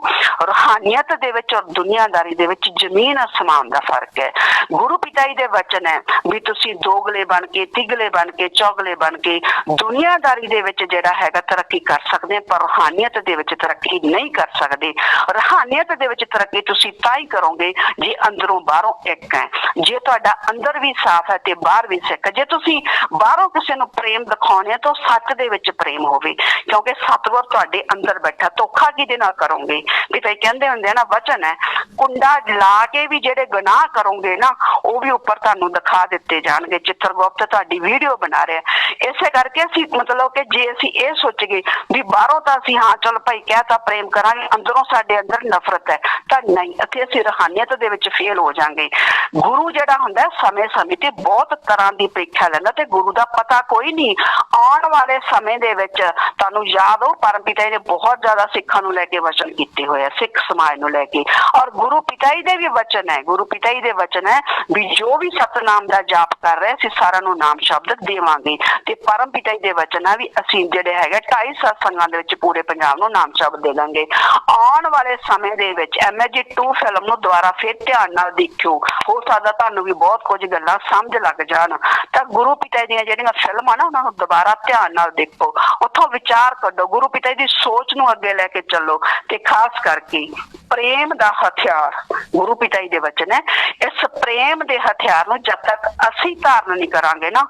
ਰੂਹਾਨੀਅਤ ਦੇ ਵਿੱਚ ਔਰ ਦੁਨੀਆਦਾਰੀ ਦੇ ਵਿੱਚ ਜ਼ਮੀਨ ਅਸਮਾਨ ਦਾ ਫਰਕ ਹੈ। ਗੁਰੂ ਪਿਤਾ ਜੀ ਦੇ ਵਚਨ ਹੈ ਵੀ ਤੁਸੀਂ ਦੋਗਲੇ ਬਣ ਕੇ, ਤਿਗਲੇ ਬਣ ਕੇ, ਚੌਗਲੇ ਬਣ ਕੇ ਦੁਨੀਆਦਾਰੀ ਦੇ ਵਿੱਚ ਜਿਹੜਾ ਹੈਗਾ ਤਰੱਕੀ ਕਰ ਸਕਦੇ, ਪਰ ਰੂਹਾਨੀਅਤ ਦੇ ਵਿੱਚ ਤਰੱਕੀ ਨਹੀਂ ਕਰ ਸਕਦੇ। ਰੂਹਾਨੀਅਤ ਦੇ ਵਿੱਚ ਤਰੱਕੀ ਤੁਸੀਂ ਤਾਂ ਹੀ ਕਰੋਗੇ ਜੇ ਅੰਦਰੋਂ ਬਾਹਰੋਂ ਇੱਕ ਹੈ, ਜੇ ਤੁਹਾਡਾ ਅੰਦਰ ਵੀ ਸਾਫ਼ ਹੈ ਤੇ ਬਾਹਰ ਵੀ ਸਿੱਖ। ਜੇ ਤੁਸੀਂ ਬਾਹਰੋਂ ਕਿਸੇ ਨੂੰ ਪ੍ਰੇਮ ਦਿਖਾਉਣੇ ਤਾਂ ਸੱਚ ਦੇ ਵਿੱਚ ਪ੍ਰੇਮ ਹੋਵੇ, ਕਿਉਂਕਿ ਸਤਿਗੁਰ ਤੁਹਾਡੇ ਅੰਦਰ ਬੈਠਾ। ਧੋਖਾ ਕਿਹਦੇ ਨਾਲ ਕਰੋਗੇ? ਵੀ ਤਾਂ ਕਹਿੰਦੇ ਹੁੰਦੇ ਆ ਨਾ, ਵਚਨ ਹੈ, ਕੁੰਡਾ ਜਲਾ ਕੇ ਵੀ ਜਿਹੜੇ ਗੁਨਾਹ ਕਰੋਗੇ ਨਾ ਉਹ ਵੀ ਉੱਪਰ ਤੁਹਾਨੂੰ ਦਿਖਾ ਦਿੱਤੇ ਜਾਣਗੇ। ਚਿੱਤਰਗੁਪਤ ਤੁਹਾਡੀ ਵੀਡੀਓ ਬਣਾ ਰਿਹਾ। ਇਸੇ ਕਰਕੇ ਅਸੀਂ ਮਤਲਬ ਕਿ ਜੇ ਅਸੀਂ ਇਹ ਸੋਚ ਗਏ ਵੀ ਬਾਹਰੋਂ ਤਾਂ ਅਸੀਂ ਹਾਂ ਚਲ ਭਾਈ ਕਹਿ ਤਾਂ ਪ੍ਰੇਮ ਕਰਾਂਗੇ, ਅੰਦਰੋਂ ਸਾਡੇ ਅੰਦਰ ਨਫ਼ਰਤ ਹੈ, ਤਾਂ ਨਹੀਂ, ਅਸੀਂ ਰੂਹਾਨੀਅਤ ਦੇ ਵਿੱਚ ਫੇਲ ਹੋ ਜਾਾਂਗੇ। ਗੁਰੂ ਜਿਹੜਾ ਹੁੰਦਾ ਸਮੇਂ-ਸਮੇਂ ਤੇ ਬਹੁਤ ਤਰ੍ਹਾਂ ਦੀ ਪ੍ਰੀਖਿਆ ਲੈਂਦਾ ਤੇ ਗੁਰੂ ਦਾ ਪਤਾ ਕੋਈ ਨਹੀਂ। ਆਉਣ ਵਾਲੇ ਸਮੇਂ ਦੇ ਵਿੱਚ ਤੁਹਾਨੂੰ ਯਾਦ ਹੋ ਪਰਮਪਿਤਾ ਜੀ ਨੇ ਬਹੁਤ ਜ਼ਿਆਦਾ ਸਿੱਖਾਂ ਨੂੰ ਲੈ ਕੇ ਵਚਨ ਕੀਤੇ ਹੋਏ ਆ, ਸਿੱਖ ਸਮਾਜ ਨੂੰ ਲੈ ਕੇ। ਔਰ ਗੁਰੂ ਪਿਤਾ ਜੀ ਦੇ ਵੀ ਵਚਨ ਹੈ, ਗੁਰੂ ਪਿਤਾ ਜੀ ਦੇ ਵਚਨ ਹੈ ਵੀ ਜੋ ਵੀ ਸਤਨਾਮ ਦਾ ਜਾਪ ਕਰ ਰਹੇ ਅਸੀਂ ਸਾਰਿਆਂ ਨੂੰ ਨਾਮ ਸ਼ਬਦ ਦੇਵਾਂਗੇ। ਤੇ ਪਰਮਪਿਤਾ ਜੀ ਦੇ ਵਚਨ ਹੈ ਵੀ ਅਸੀਂ ਜਿਹੜੇ ਹੈਗੇ 2.5 ਸਤਸੰਗਾਂ ਦੇ ਵਿੱਚ ਪੂਰੇ ਪੰਜਾਬ ਨੂੰ ਨਾਮ ਸ਼ਬਦ ਦੇ ਦਾਂਗੇ। ਆਉਣ ਵਾਲੇ ਸਮੇਂ ਦੇ ਵਿੱਚ MSG 2 ਫਿਲਮ ਨੂੰ ਦੁਬਾਰਾ ਫਿਰ ਧਿਆਨ ਨਾਲ ਦੇਖਿਓ, ਹੋ ਸਕਦਾ ਤੁਹਾਨੂੰ ਵੀ ਬਹੁਤ ਕੁਝ ਗੱਲਾਂ ਸਮਝ ਲੱਗ ਜਾਣ। ਤਾਂ ਗੁਰੂ ਪਿਤਾ ਦੀਆਂ ਜਿਹੜੀਆਂ ਫਿਲਮਾਂ ਨਾ ਉਹਨਾਂ ਨੂੰ ਦੁਬਾਰਾ ਧਿਆਨ ਨਾਲ ਦੇਖੋ, ਉੱਥੋਂ ਵਿਚਾਰ ਕੱਢੋ, ਗੁਰੂ ਪਿਤਾ ਦੀ ਸੋਚ ਨੂੰ ਅੱਗੇ ਲੈ ਕੇ ਚੱਲੋ। ਤੇ ਖਾਸ ਕਰਕੇ ਪ੍ਰੇਮ ਦਾ ਹਥਿਆਰ ਗੁਰੂ ਪਿਤਾ ਜੀ ਦੇ ਵਚਨ ਹੈ, ਇਸ ਪ੍ਰੇਮ ਦੇ ਹਥਿਆਰ ਨੂੰ ਜਦ ਤੱਕ ਅਸੀਂ ਧਾਰਨ ਨਹੀਂ ਕਰਾਂਗੇ ਨਾ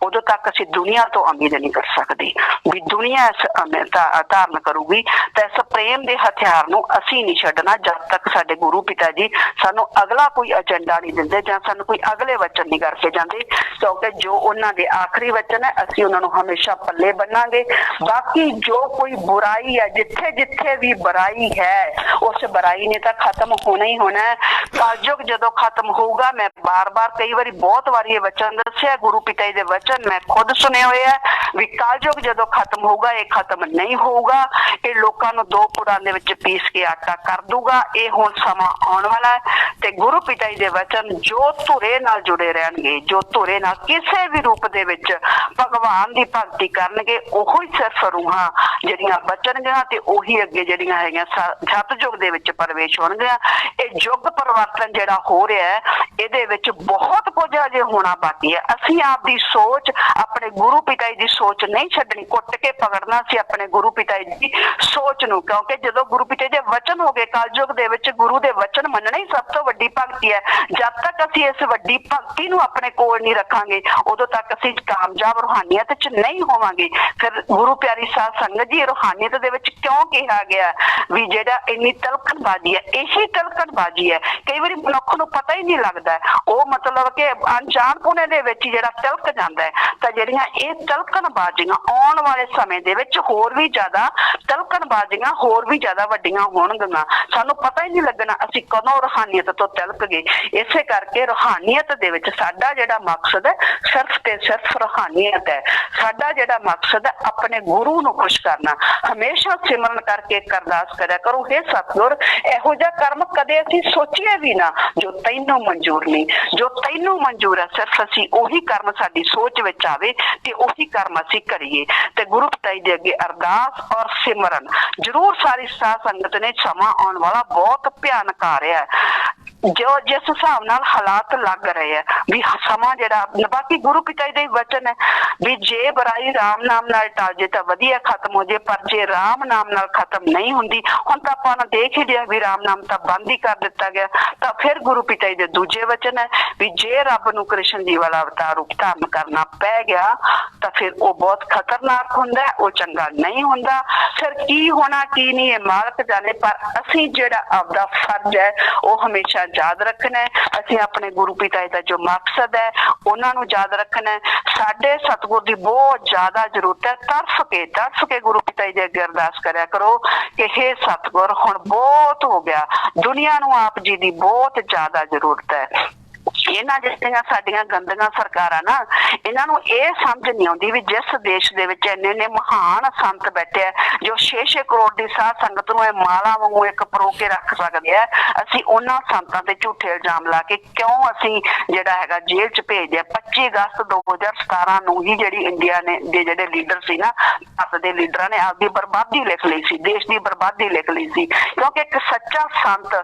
ਉਦੋਂ ਤੱਕ ਅਸੀਂ ਦੁਨੀਆ ਤੋਂ ਉਮੀਦ ਨਹੀਂ ਕਰ ਸਕਦੇ ਵੀ ਦੁਨੀਆ ਇਸ ਧਾਰਨ ਕਰੂਗੀ। ਤਾਂ ਇਸ ਪ੍ਰੇਮ ਦੇ ਹਥਿਆਰ ਨੂੰ ਅਸੀਂ ਨਹੀਂ ਛੱਡਣਾ ਜਦ ਤੱਕ ਸਾਡੇ ਗੁਰੂ ਪਿਤਾ ਜੀ ਸਾਨੂੰ ਅਗਲਾ ਕੋਈ ਏਜੰਡਾ ਨਹੀਂ ਦਿੰਦੇ ਜਾਂ ਸਾਨੂੰ ਕੋਈ ਅਗਲੇ ਵਚਨ ਨਹੀਂ ਕਰਕੇ ਜਾਂਦੇ, ਕਿਉਂਕਿ ਜੋ ਉਹਨਾਂ ਦੇ ਆਖਰੀ ਵਚਨ ਹੈ ਅਸੀਂ ਉਹਨਾਂ ਨੂੰ ਹਮੇਸ਼ਾ ਪੱਲੇ ਬੰਨਾਂਗੇ। ਬਾਕੀ ਜੋ ਕੋਈ ਬੁਰਾਈ ਹੈ, ਜਿੱਥੇ ਜਿੱਥੇ ਵੀ ਬੁਰਾਈ ਹੈ ਉਸ ਬੁਰਾਈ ਨੇ ਤਾਂ ਖਤਮ ਹੋਣਾ ਹੀ ਹੋਣਾ ਹੈ। ਕਲਯੁਗ ਜਦੋਂ ਖਤਮ ਹੋਊਗਾ, ਮੈਂ ਬਾਰ-ਬਾਰ ਕਈ ਵਾਰੀ ਬਹੁਤ ਵਾਰੀ ਇਹ ਵਚਨ ਦੱਸਿਆ, ਗੁਰੂ ਪਿਤਾ ਜੀ ਦੇ ਵਚਨ ਮੈਂ ਖੁਦ ਸੁਣੇ ਹੋਏ ਆ ਵੀ ਕਲਯੁਗ ਜਦੋਂ ਖਤਮ ਹੋਊਗਾ ਇਹ ਖਤਮ ਨਹੀਂ ਹੋਊਗਾ, ਇਹ ਲੋਕਾਂ ਨੂੰ ਦੋ ਪੁੜਾਂ ਦੇ ਵਿੱਚ ਪੀਸ ਕੇ ਆਟਾ ਕਰ ਦੂਗਾ। ਇਹ ਹੁਣ ਸਮਾਂ ਆਉਣ ਵਾਲਾ ਹੈ ਤੇ ਗੁਰੂ ਪਿਤਾ ਜੀ ਦੇ ਵਚਨ ਜੋ ਧੁਰੇ ਨਾਲ ਜੁੜੇ ਰਹਿਣਗੇ, ਜੋ ਧੁਰੇ ਨਾਲ ਕਿਸੇ ਵੀ ਰੂਪ ਦੇ ਵਿੱਚ ਭਗਵਾਨ ਦੀ ਭਗਤੀ ਕਰਨਗੇ, ਉਹੀ ਸਿਰਫ ਰੂਹਾਂ ਜਿਹੜੀਆਂ ਬਚਣਗੀਆਂ ਤੇ ਉਹੀ ਅੱਗੇ ਜਿਹੜੀਆਂ ਹੈਗੀਆਂ ਸਤਿਯੁਗ ਦੇ ਵਿੱਚ ਪ੍ਰਵੇਸ਼ ਹੋਣਗੀਆਂ। ਇਹ ਯੁੱਗ ਪਰਿਵਰਤਨ ਜਿਹੜਾ ਹੋ ਰਿਹਾ ਹੈ ਇਹਦੇ ਵਿੱਚ ਬਹੁਤ ਕੁਝ ਅਜੇ ਹੋਣਾ ਬਾਕੀ ਹੈ। ਅਸੀਂ ਆਪਦੀ ਸੋਚ, ਆਪਣੇ ਗੁਰੂ ਪਿਤਾ ਜੀ ਦੀ ਸੋਚ ਨਹੀਂ ਛੱਡਣੀ, ਕੁੱਟ ਕੇ ਪਕੜਨਾ ਸੀ ਆਪਣੇ ਗੁਰੂ ਪਿਤਾ ਜੀ ਦੀ ਸੋਚ ਨੂੰ, ਕਿਉਂਕਿ ਜਦੋਂ ਗੁਰੂ ਪਿਤਾ ਜੀ ਦੇ ਵਚਨ ਹੋ ਗਏ ਕਲਯੁਗ ਦੇ ਵਿੱਚ ਗੁਰੂ ਦੇ ਵਚਨ ਮੰਨਣਾ ਹੀ ਸਭ ਤੋਂ ਵੱਡੀ ਭਗਤੀ ਹੈ। ਜਦ ਤੱਕ ਅਸੀਂ ਇਸ ਵੱਡੀ ਭਗਤੀ ਨੂੰ ਆਪਣੇ ਕੋਲ ਨਹੀਂ ਰੱਖਾਂਗੇ ਉਦੋਂ ਤੱਕ ਅਸੀਂ ਕਾਮਯਾਬ ਰੂਹਾਨੀਅਤ 'ਚ ਨਹੀਂ ਹੋਵਾਂਗੇ। ਫਿਰ ਗੁਰੂ ਪਿਆਰੀ ਸਾਧ ਸੰਗਤ ਜੀ, ਰੂਹਾਨੀਅਤ ਦੇ ਵਿੱਚ ਕਿਉਂ ਕਿਹਾ ਗਿਆ ਵੀ ਜਿਹੜਾ ਇੰਨੀ ਤਲਕਣਬਾਜ਼ੀ ਹੈ, ਇਹੀ ਤਲਕਣਬਾਜ਼ੀ ਹੈ। ਕਈ ਵਾਰੀ ਮਨੁੱਖ ਨੂੰ ਪਤਾ ਹੀ ਨਹੀਂ ਲੱਗਦਾ, ਉਹ ਮਤਲਬ ਕਿ ਅਣਜਾਣਪੁਣੇ ਦੇ ਵਿੱਚ ਜਿਹੜਾ ਤਿਲਕ ਜਾਂਦਾ ਹੈ। ਤਾਂ ਜਿਹੜੀਆਂ ਇਹ ਤਿਲਕਣਬਾਜ਼ੀਆਂ ਆਉਣ ਵਾਲੇ ਸਮੇਂ ਦੇ ਵਿੱਚ ਹੋਰ ਵੀ ਜ਼ਿਆਦਾ ਤਿਲਕਣਬਾਜ਼ੀਆਂ ਹੋਰ ਵੀ ਜ਼ਿਆਦਾ ਵੱਡੀਆਂ ਹੋਣਗੀਆਂ, ਸਾਨੂੰ ਪਤਾ ਹੀ ਨਹੀਂ ਲੱਗਣਾ ਅਸੀਂ ਕਦੋਂ ਰੂਹਾਨੀਅਤ ਤੋਂ ਤਿਲਕ ਗਏ। ਇਸੇ ਕਰਕੇ ਰੂਹਾਨੀਅਤ ਦੇ ਵਿੱਚ ਸਾਡਾ ਜਿਹੜਾ ਮਕਸਦ ਹੈ ਸਿਰਫ ਤੇ ਸਿਰਫ ਰੂਹਾਨੀਅਤ ਹੈ। ਸਾਡਾ ਜਿਹੜਾ ਮਕਸਦ ਹੈ ਆਪਣੇ ਗੁਰੂ ਨੂੰ ਖੁਸ਼ ਕਰਨਾ। ਹਮੇਸ਼ਾ ਸਿਮਰਨ ਕਰਕੇ ਇੱਕ ਅਰਦਾਸ ਕਰਿਆ ਕਰੋ, ਹੇ ਸਤਿਗੁਰ ਇਹੋ ਜਿਹਾ ਕਰਮ ਕਦੇ ਅਸੀਂ ਸੋਚੀਏ ਵੀ ਨਾ ਜੋ ਤੈਨੂੰ ਮਨਜ਼ੂਰ ਨਹੀਂ, ਜੋ ਤੈਨੂੰ ਮਨਜ਼ੂਰ ਹੈ ਸਿਰਫ ਅਸੀਂ ਉਹੀ ਕਰਮ ਸਾਡੀ ਸੋਚ ਵਿੱਚ ਆਵੇ ਤੇ ਉਹੀ ਕਰਮ ਅਸੀਂ ਕਰੀਏ। ਤੇ ਗੁਰੂ ਪਿਤਾ ਜੀ ਦੇ ਅੱਗੇ ਅਰਦਾਸ ਔਰ ਸਿਮਰਨ ਜ਼ਰੂਰ ਸਾਰੀ ਸਾਧ ਸੰਗਤ ਨੇ। ਸਮਾਂ ਆਉਣ ਵਾਲਾ ਬਹੁਤ ਭਿਆਨਕ ਆ ਰਿਹਾ ਹੈ। जो जिस हिसाब नाल हालात लग रहे हैं भी समा जिहड़ा बाकी गुरु पिता जी दे वचन है भी जे बुराई राम नाम नाल टल जे तां वधिया खत्म हो जे पर जे राम नाम नाल खत्म नहीं हुंदी हुण तां आपां देख ही लिया भी राम नाम तां बंद ही कर दिता गया तां फिर गुरु पिता जी दे दूजे वचन है भी जे रब नूं कृष्ण जी वाला अवतार रूप धारण करना पै गया तां फिर वो बहुत खतरनाक हुंदा है वो चंगा नहीं हुंदा फिर की होना की नहीं है मालक जाने पर असीं जिहड़ा आपदा फर्ज है वो हमेशा याद रखना है असीं अपने गुरु पिता जी दा जो मकसद है उन्हां नूं याद रखना है साडे सतगुर दी बहुत ज्यादा जरूरत है तड़फ के गुरु पिता जी अगे अरदास करया करो कि हे सतगुर हुण बहुत हो गया दुनिया नूं आप जी दी बहुत ज्यादा जरूरत है इन्हां जिहड़ियां साडीआं गंदियां सरकारां ना इन्हां नूं इह समझ नहीं आउंदी भी जिस देश दे विच इन्ने महान संत बैठे आ जो 6-6 करोड़ दी साध संगत नूं माला वांगू एक परो के रख सकदे आ असीं उन्हां संतां ते झूठे इल्जाम ला के क्यों असीं जिहड़ा हैगा जेल च भेजदे 25 अगस्त 2017 नूं ही जिहड़ी इंडिया ने दे जिहड़े लीडर सी ना भारत दे लीडरां ने आपदी बर्बादी लिख लई सी देश दी बर्बादी लिख लई सी क्योंकि एक सच्चा संत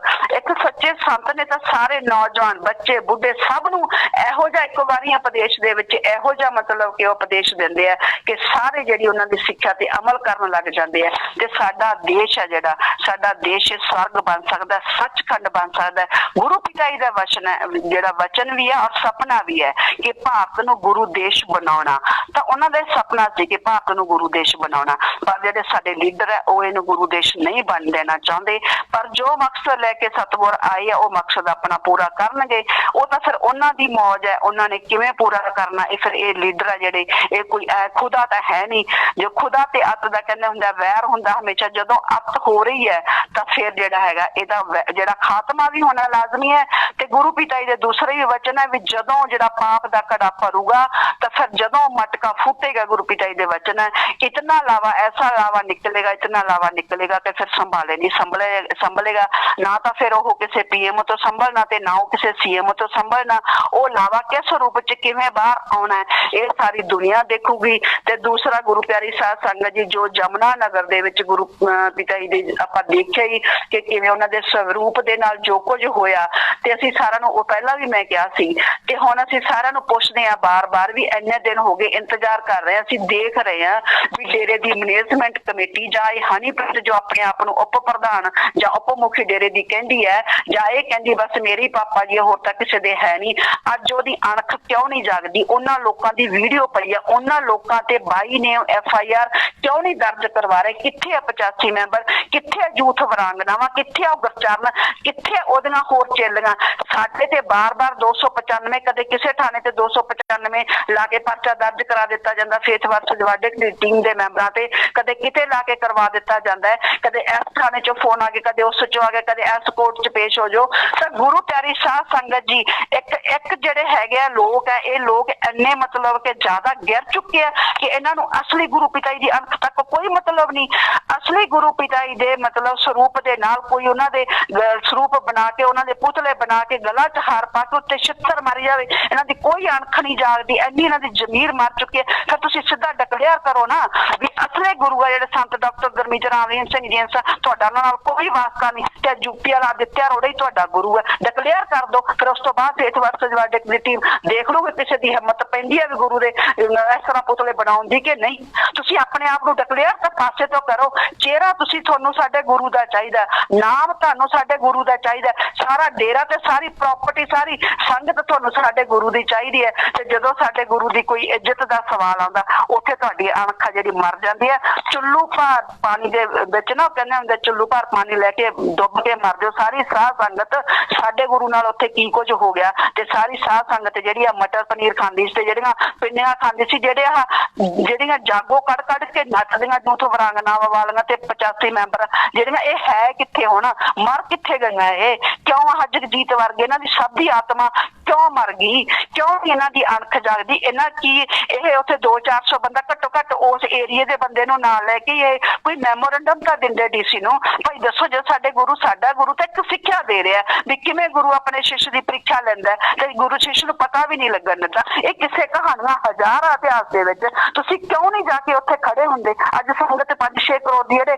एक सच्चे संत ने तां सारे नौजवान बच्चे बुढ़े सब नूं इहो जिहा एक वारी उपदेश दे विच इहो जिहा मतलब कि उपदेश दिंदे आ कि सारे जिहड़ी उन्हां दी सिੱਖਿਆ ते अमल करन लग जांदे आ ते साडा देश है जिहड़ा साडा देश स्वर्ग बन सकदा सचखंड बन सकदा गुरु पिता जी दा वचन है जिहड़ा वचन भी है और सपना भी है कि भारत नूं गुरु देश बनाउणा तां उन्हां दा सपना सी कि भारत नूं गुरु देश बनाउणा पर जिहड़े साडे लीडर है ओह इहनूं गुरु देश नहीं बन देना चाहुंदे पर जो मकसद लैके सतगुर आए आ ओह मकसद अपना पूरा करनगे ਉਹ ਤਾਂ ਫਿਰ ਉਹਨਾਂ ਦੀ ਮौज ਹੈ ਉਹਨਾਂ ਨੇ ਕਿਵੇਂ ਪੂਰਾ ਕਰਨਾ ਇਹ ਫਿਰ ਇਹ ਲੀਡਰ ਆ ਜਿਹੜੇ ਇਹ ਕੋਈ ਖੁਦਾ ਤਾਂ ਹੈ ਨਹੀਂ ਜੋ ਖੁਦਾ ਤੇ ਅੱਤ ਦਾ ਕਹਿੰਦੇ ਹੁੰਦਾ ਵੈਰ ਹੁੰਦਾ ਹਮੇਸ਼ਾ ਜਦੋਂ ਅੱਤ ਹੋ ਰਹੀ ਹੈ ਤਾਂ ਫਿਰ ਜਿਹੜਾ ਹੈਗਾ ਇਹਦਾ ਜਿਹੜਾ ਖਾਤਮਾ ਵੀ ਹੋਣਾ ਲਾਜ਼ਮੀ ਹੈ ਤੇ ਗੁਰੂ ਪਿਤਾ ਜੀ ਦੇ ਦੂਸਰੇ ਵੀ ਵਚਨ ਹੈ ਵੀ ਜਦੋਂ ਜਿਹੜਾ ਪਾਪ ਦਾ ਘੜਾ ਭਰੂਗਾ ਤਾਂ ਫਿਰ ਜਦੋਂ ਮਟਕਾ ਫੂਟੇਗਾ ਗੁਰੂ ਪਿਤਾ ਜੀ ਦੇ ਵਚਨ ਹੈ इतना लावा ऐसा लावा निकलेगा इतना लावा निकलेगा कि फिर संभाले नहीं संभलेगा ना तो फिर वो किसी पीएम तो संभलना ते ना वो किसी सीएम तो संभलना वो लावा किस रूप च किवें बाहर आना है ये सारी दुनिया देखूगी ते दूसरा गुरु प्यारी साध संगत जी जो जमुना नगर दे विच गुरु पिता जी दे आपां देखिया ही कि किवें उन्हां दे स्वरूप दे नाल जो कुछ होया ते असीं सारिआं नूं ओ पहला भी मैं कहा सी ते हुण असीं सारिआं नूं पुछदे आ बार-बार भी इन्ने दिन हो गए इंतजार कर रहे असीं देख रहे हैं भी डेरे दी मैनेजमेंट कमेटी जां हनीप्रीत जो अपने आप नूं उप प्रधान जां उप मुखी डेरे दी कहंदी है जां इह कहंदी बस मेरी पापा जी होर तां किसी दे है नहीं अज ओहदी अणख क्यों नहीं जागदी उन्हां लोकां दी वीडियो पई है उन्हां लोकां ते 22 ने FIR क्यों नहीं दर्ज करवा रहे कित्थे 85 मैंबर कित्थे यूथ वरांगनावां कित्थे गुरचरण कित्थे ओहदियां होर चेलियां साडे ते बार-बार 295 कदे किसे थाने ते 295 ला के पर्चा दर्ज करा दिता जांदा फेथ वर्सेस वाडिक दी टीम दे मैंबरां ते कदे किते ला के करवा दिता जांदा है कदे इस थाने चो फोन आ गया कदे उस चो आ गया कदे इस कोर्ट च पेश हो जाओ तां गुरु प्यारी साध संगत जी एक जिहड़े हैगे लोग है ये लोग इन्ने मतलब कि ज्यादा गिर चुके हैं कि इन्हां नूं असली गुरु पिता जी दी अंक तक कोई मतलब नहीं असली गुरु पिता जी दे मतलब स्वरूप दे नाल कोई उन्हां दे स्वरूप बना के उन्हां दे पुतले बना के गला च हार पा के उत्ते छित्तर मारी जावे इन्हां दी कोई अणख नहीं जागदी इन्नी इन्हां दी जमीर मर चुकी है फिर तुसीं सिद्धा डिक्लेयर करो ना भी असले गुरु है जिहड़े संत डॉक्टर गुरमीत राम रहीम सिंह जी तुहाडा नाल कोई वास्ता नहीं ते यूपी वाला आदित्य रोड़ा ही तुहाडा गुरु है डिक्लेयर कर दो फिर उस तो बाद फेथ वर्सेस वाडिक दी टीम देख लो कि किसी दी हिम्मत पैंदी है भी गुरु दे इस तरह पुतले बनाउण दी कि नहीं तुसीं अपने आप नूं डिक्लेयर तां पासे तो करो चेहरा तुसीं तुहानूं साडे गुरु दा चाहीदा नाम तुहानूं साडे गुरु दा चाहीदा सारा डेरा ते सारी प्रॉपर्टी सारी संगत तुहानूं साडे गुरु दी चाहीदी है ते जदों साडे गुरु दी कोई इज्जत दा सवाल आउंदा उत्थे तुहाडी अणख जिहड़ी मर जांदी है चुल्लू भार पानी दे विच ना कहंदे हुंदे चुल्लू भार पानी लैके डुब के मर जाओ सारी साध संगत साडे गुरु नाल उत्थे की कुछ हो गया ते सारी साध संगत जिहड़ी मटर पनीर खांदी सी ते जिहड़ियां पिन्नियां खांदी सी जिहड़ियां जागो कड़ के नੱਚਦੀਆਂ यूथ वरांगनावां वालियां ते 85 मैंबर जिहड़ियां ये है कित्थे हुण मर कित्थे गईयां ये क्यों जगजीत वर्गे इन्हां दी सब दी आत्मा क्यों मर गई क्यों इन्हां दी अणख जागदी इन्हां की ये उत्थे 200-400 बंदा घट्टो घट्ट उस उस एरिए के बंदे नूं नाल लैके ये कोई मैमोरेंडम तां दिंदे डीसी नूं, भाई दसो जो साडे गुरु साडा गुरु तां एक सिक्ख्या दे रहा है भी किवें गुरु अपने शिष्य की परीक्षा लैंदा है ते गुरु शिष्य नूं पता भी नहीं लगन दिंदा। ये किसे कहानियां हजार इतिहास दे विच तुसीं क्यों नहीं जाके उत्थे खड़े हुंदे? अज संगत 5-6 करोड़ दी जेहड़े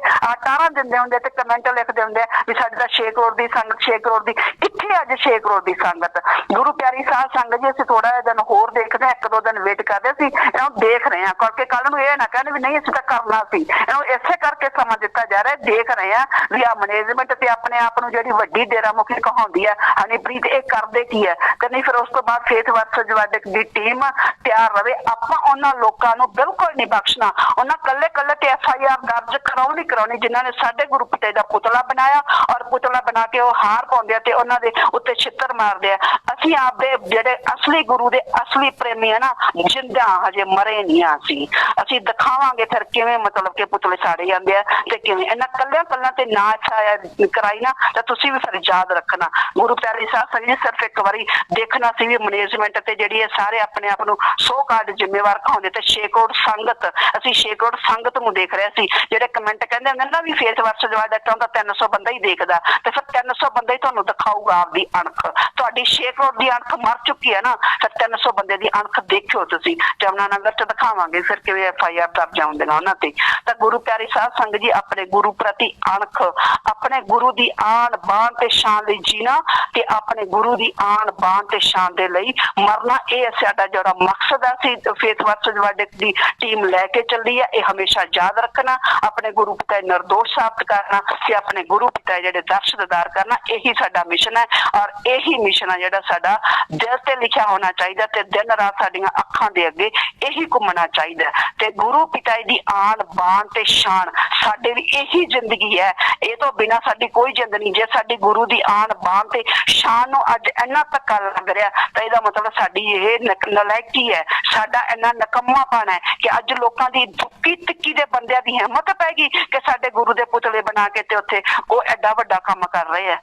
टारा दिंदे हुंदे ते कमेंट लिखदे हुंदे भी साडे तां 6 करोड़ दी संगत 6 करोड़ दी, कित्थे अज 6 करोड़ दी संगत? गुरु प्यारी साध संगत जी, असीं थोड़ा जिहा दिन होर देखदे हां, 1-2 दिन वेट करदे सी, इहनूं देख रहे हैं क्योंकि कल नूं इह ना कहण भी नहीं असीं तां करना सी। इहनूं इसे करके समां दित्ता जा रहा है, देख रहे हैं भी आ मैनेजमेंट ते अपने आप नूं जिहड़ी वड्डी डेरा मुखी कहाउंदी है हनीप्रीत, ये करदे की है ते नहीं। फिर उस तो बाद फेथ वर्सेस वाडिक दी टीम तैयार रहे। आपां उन्हां लोकां नूं बिल्कुल नहीं बख्शना, उन्हां कल्ले ते FIR दर्ज कराउणी कराउणी जिन्हां ने साडे गुरु पिता दा पुतला बनाया और पुतला बना के वो हार पाउंदे आ ते उन्हां दे उत्ते छित्तर मारदे आ। असीं आपदे जिहड़े असली गुरु दे असली प्रेमी है ना, जिंदा हजे मरे नहीं असीं दिखावांगे फिर किवें मतलब कि पुतले साड़े जांदे आ ते किवें। इन्हां कल्लियां ते ना FIR कराई ना तां तुसीं भी फिर याद रखना। गुरु प्यारी साध संगत जी, सिर्फ एक बारी देखना सी भी मैनेजमेंट ते जिहड़ी सारे अपने आप नूं सो कार्ड जिम्मेवार कहाउंदे ते 6 करोड़ संगत, असीं 6 करोड़ संगत नूं देख रहे सी। जिहड़े कमेंट कहंदे हुंदे ना भी फेथ वर्सेस वाइड एक्ट हुंदा 300 बंदा ही देखदा, ते फिर 300 बंदा ही तुहानूं दिखाऊगा आपदी अणख। तुहाडी 6 करोड़ दी अणख मर चुकी है ना, फिर 300 बंदे दी अणख देखियो तुसीं। जमुनानगर च दिखावांगे फिर किवें FIR दर्ज होंदियां उन्हां ते। तां गुरु प्यारी साध संगत जी, अपने गुरु प्रति अणख, अपने गुरु दी आन बान ते शान लई जीना ते अपने गुरु दी आन बान ते शान दे लई मरना, ये साडा जिहड़ा मकसद है। असीं फेथ वर्सेस वाडिक दी टीम लैके चली है, ये हमेशा याद रखना। अपने गुरु पिता निर्दोष साबित करना ते अपने गुरु पिता जिहड़े दर्श दीदार करना, यही साडा मिशन है। और यही मिशन है जिहड़ा साडा दिल ते लिखिया होना चाहिए ते दिन रात साडीआं अखां दे अगे यही घुमना चाहिए। ते गुरु पिता दी आन बान ते शान साडे लई यही जिंदगी है, ये तो बिना साडी कोई जिंद नहीं। जे साडी गुरु दी आन बान ते शान नूं अज इन्ना धक्का लग रहा तां इहदा मतलब साडी ये नलायकी है, साडा इन्ना नकम्मापन है कि अज लोकां दी दुक्की तिक्की दे बंदियां दी हिम्मत पै गई कि साडे गुरु दे पुतले बना के ते उत्थे वो एडा वड्डा काम कर रहे हैं।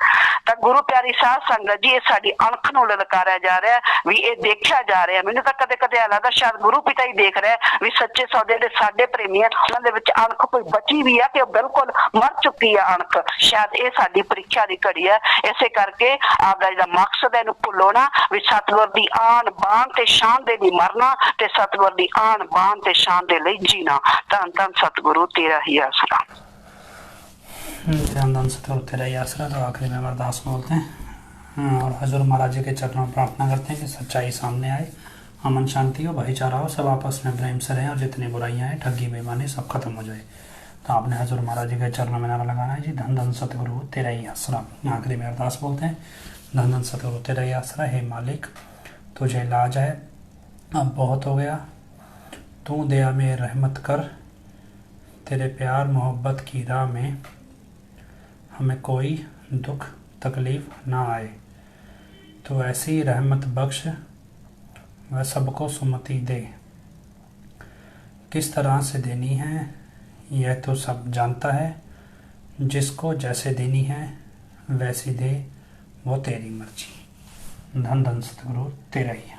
तां गुरु प्यारी साध संगत जी, ये साडी अणख नूं ललकारिया जा रहा है भी ये देखिया जा रहा है। मैनूं तां कदे कदे ऐ लगदा शायद गुरु पिता ही देख रहा है भी सच्चे सौदे दे साडे प्रेमी है, उन्हां दे विच अणख कोई बची भी है कि वो बिल्कुल मर चुकी है अणख। शायद ये साडी परीक्षा दी घड़ी है। इसे करके आपदा जिहड़ा मकसद है इहनूं भुल्लो ना भी सतगुर दी आन बान ते शान दे लई मरना ते सतगुर दी आन बान ते शान दे लई जीना। धन धन सतगुरु तेरा ही आसरा। धन धन सतगुरु तेरा ही आसरा। तो आखिरी में अरदास बोलते हैं और हजूर महाराज जी के चरणों में प्रार्थना करते हैं कि सच्चाई सामने आए, अमन शांति हो, भाईचारा हो, सब आपस में प्रेम से रहें और जितनी बुराइयां हैं, ठगी बेईमानी सब खत्म हो जाए। तो आपने हजूर महाराज जी के चरणों में नारा लगाना है जी, धन धन सतगुरु तेरा ही आसरा। आखिरी में अरदास बोलते हैं, धन धन सतगुरु तेरा ही आसरा। हे मालिक, तुझे इलाज है, अब बहुत हो गया, तू दया में रहमत कर, तेरे प्यार मोहब्बत की राह में हमें कोई दुख तकलीफ ना आए। तो ऐसी रहमत बख्श, वह सबको सुमति दे, किस तरह से देनी है यह तो सब जानता है, जिसको जैसे देनी है वैसी दे, वो तेरी मर्जी। धन धन सतगुरु तेरा ही।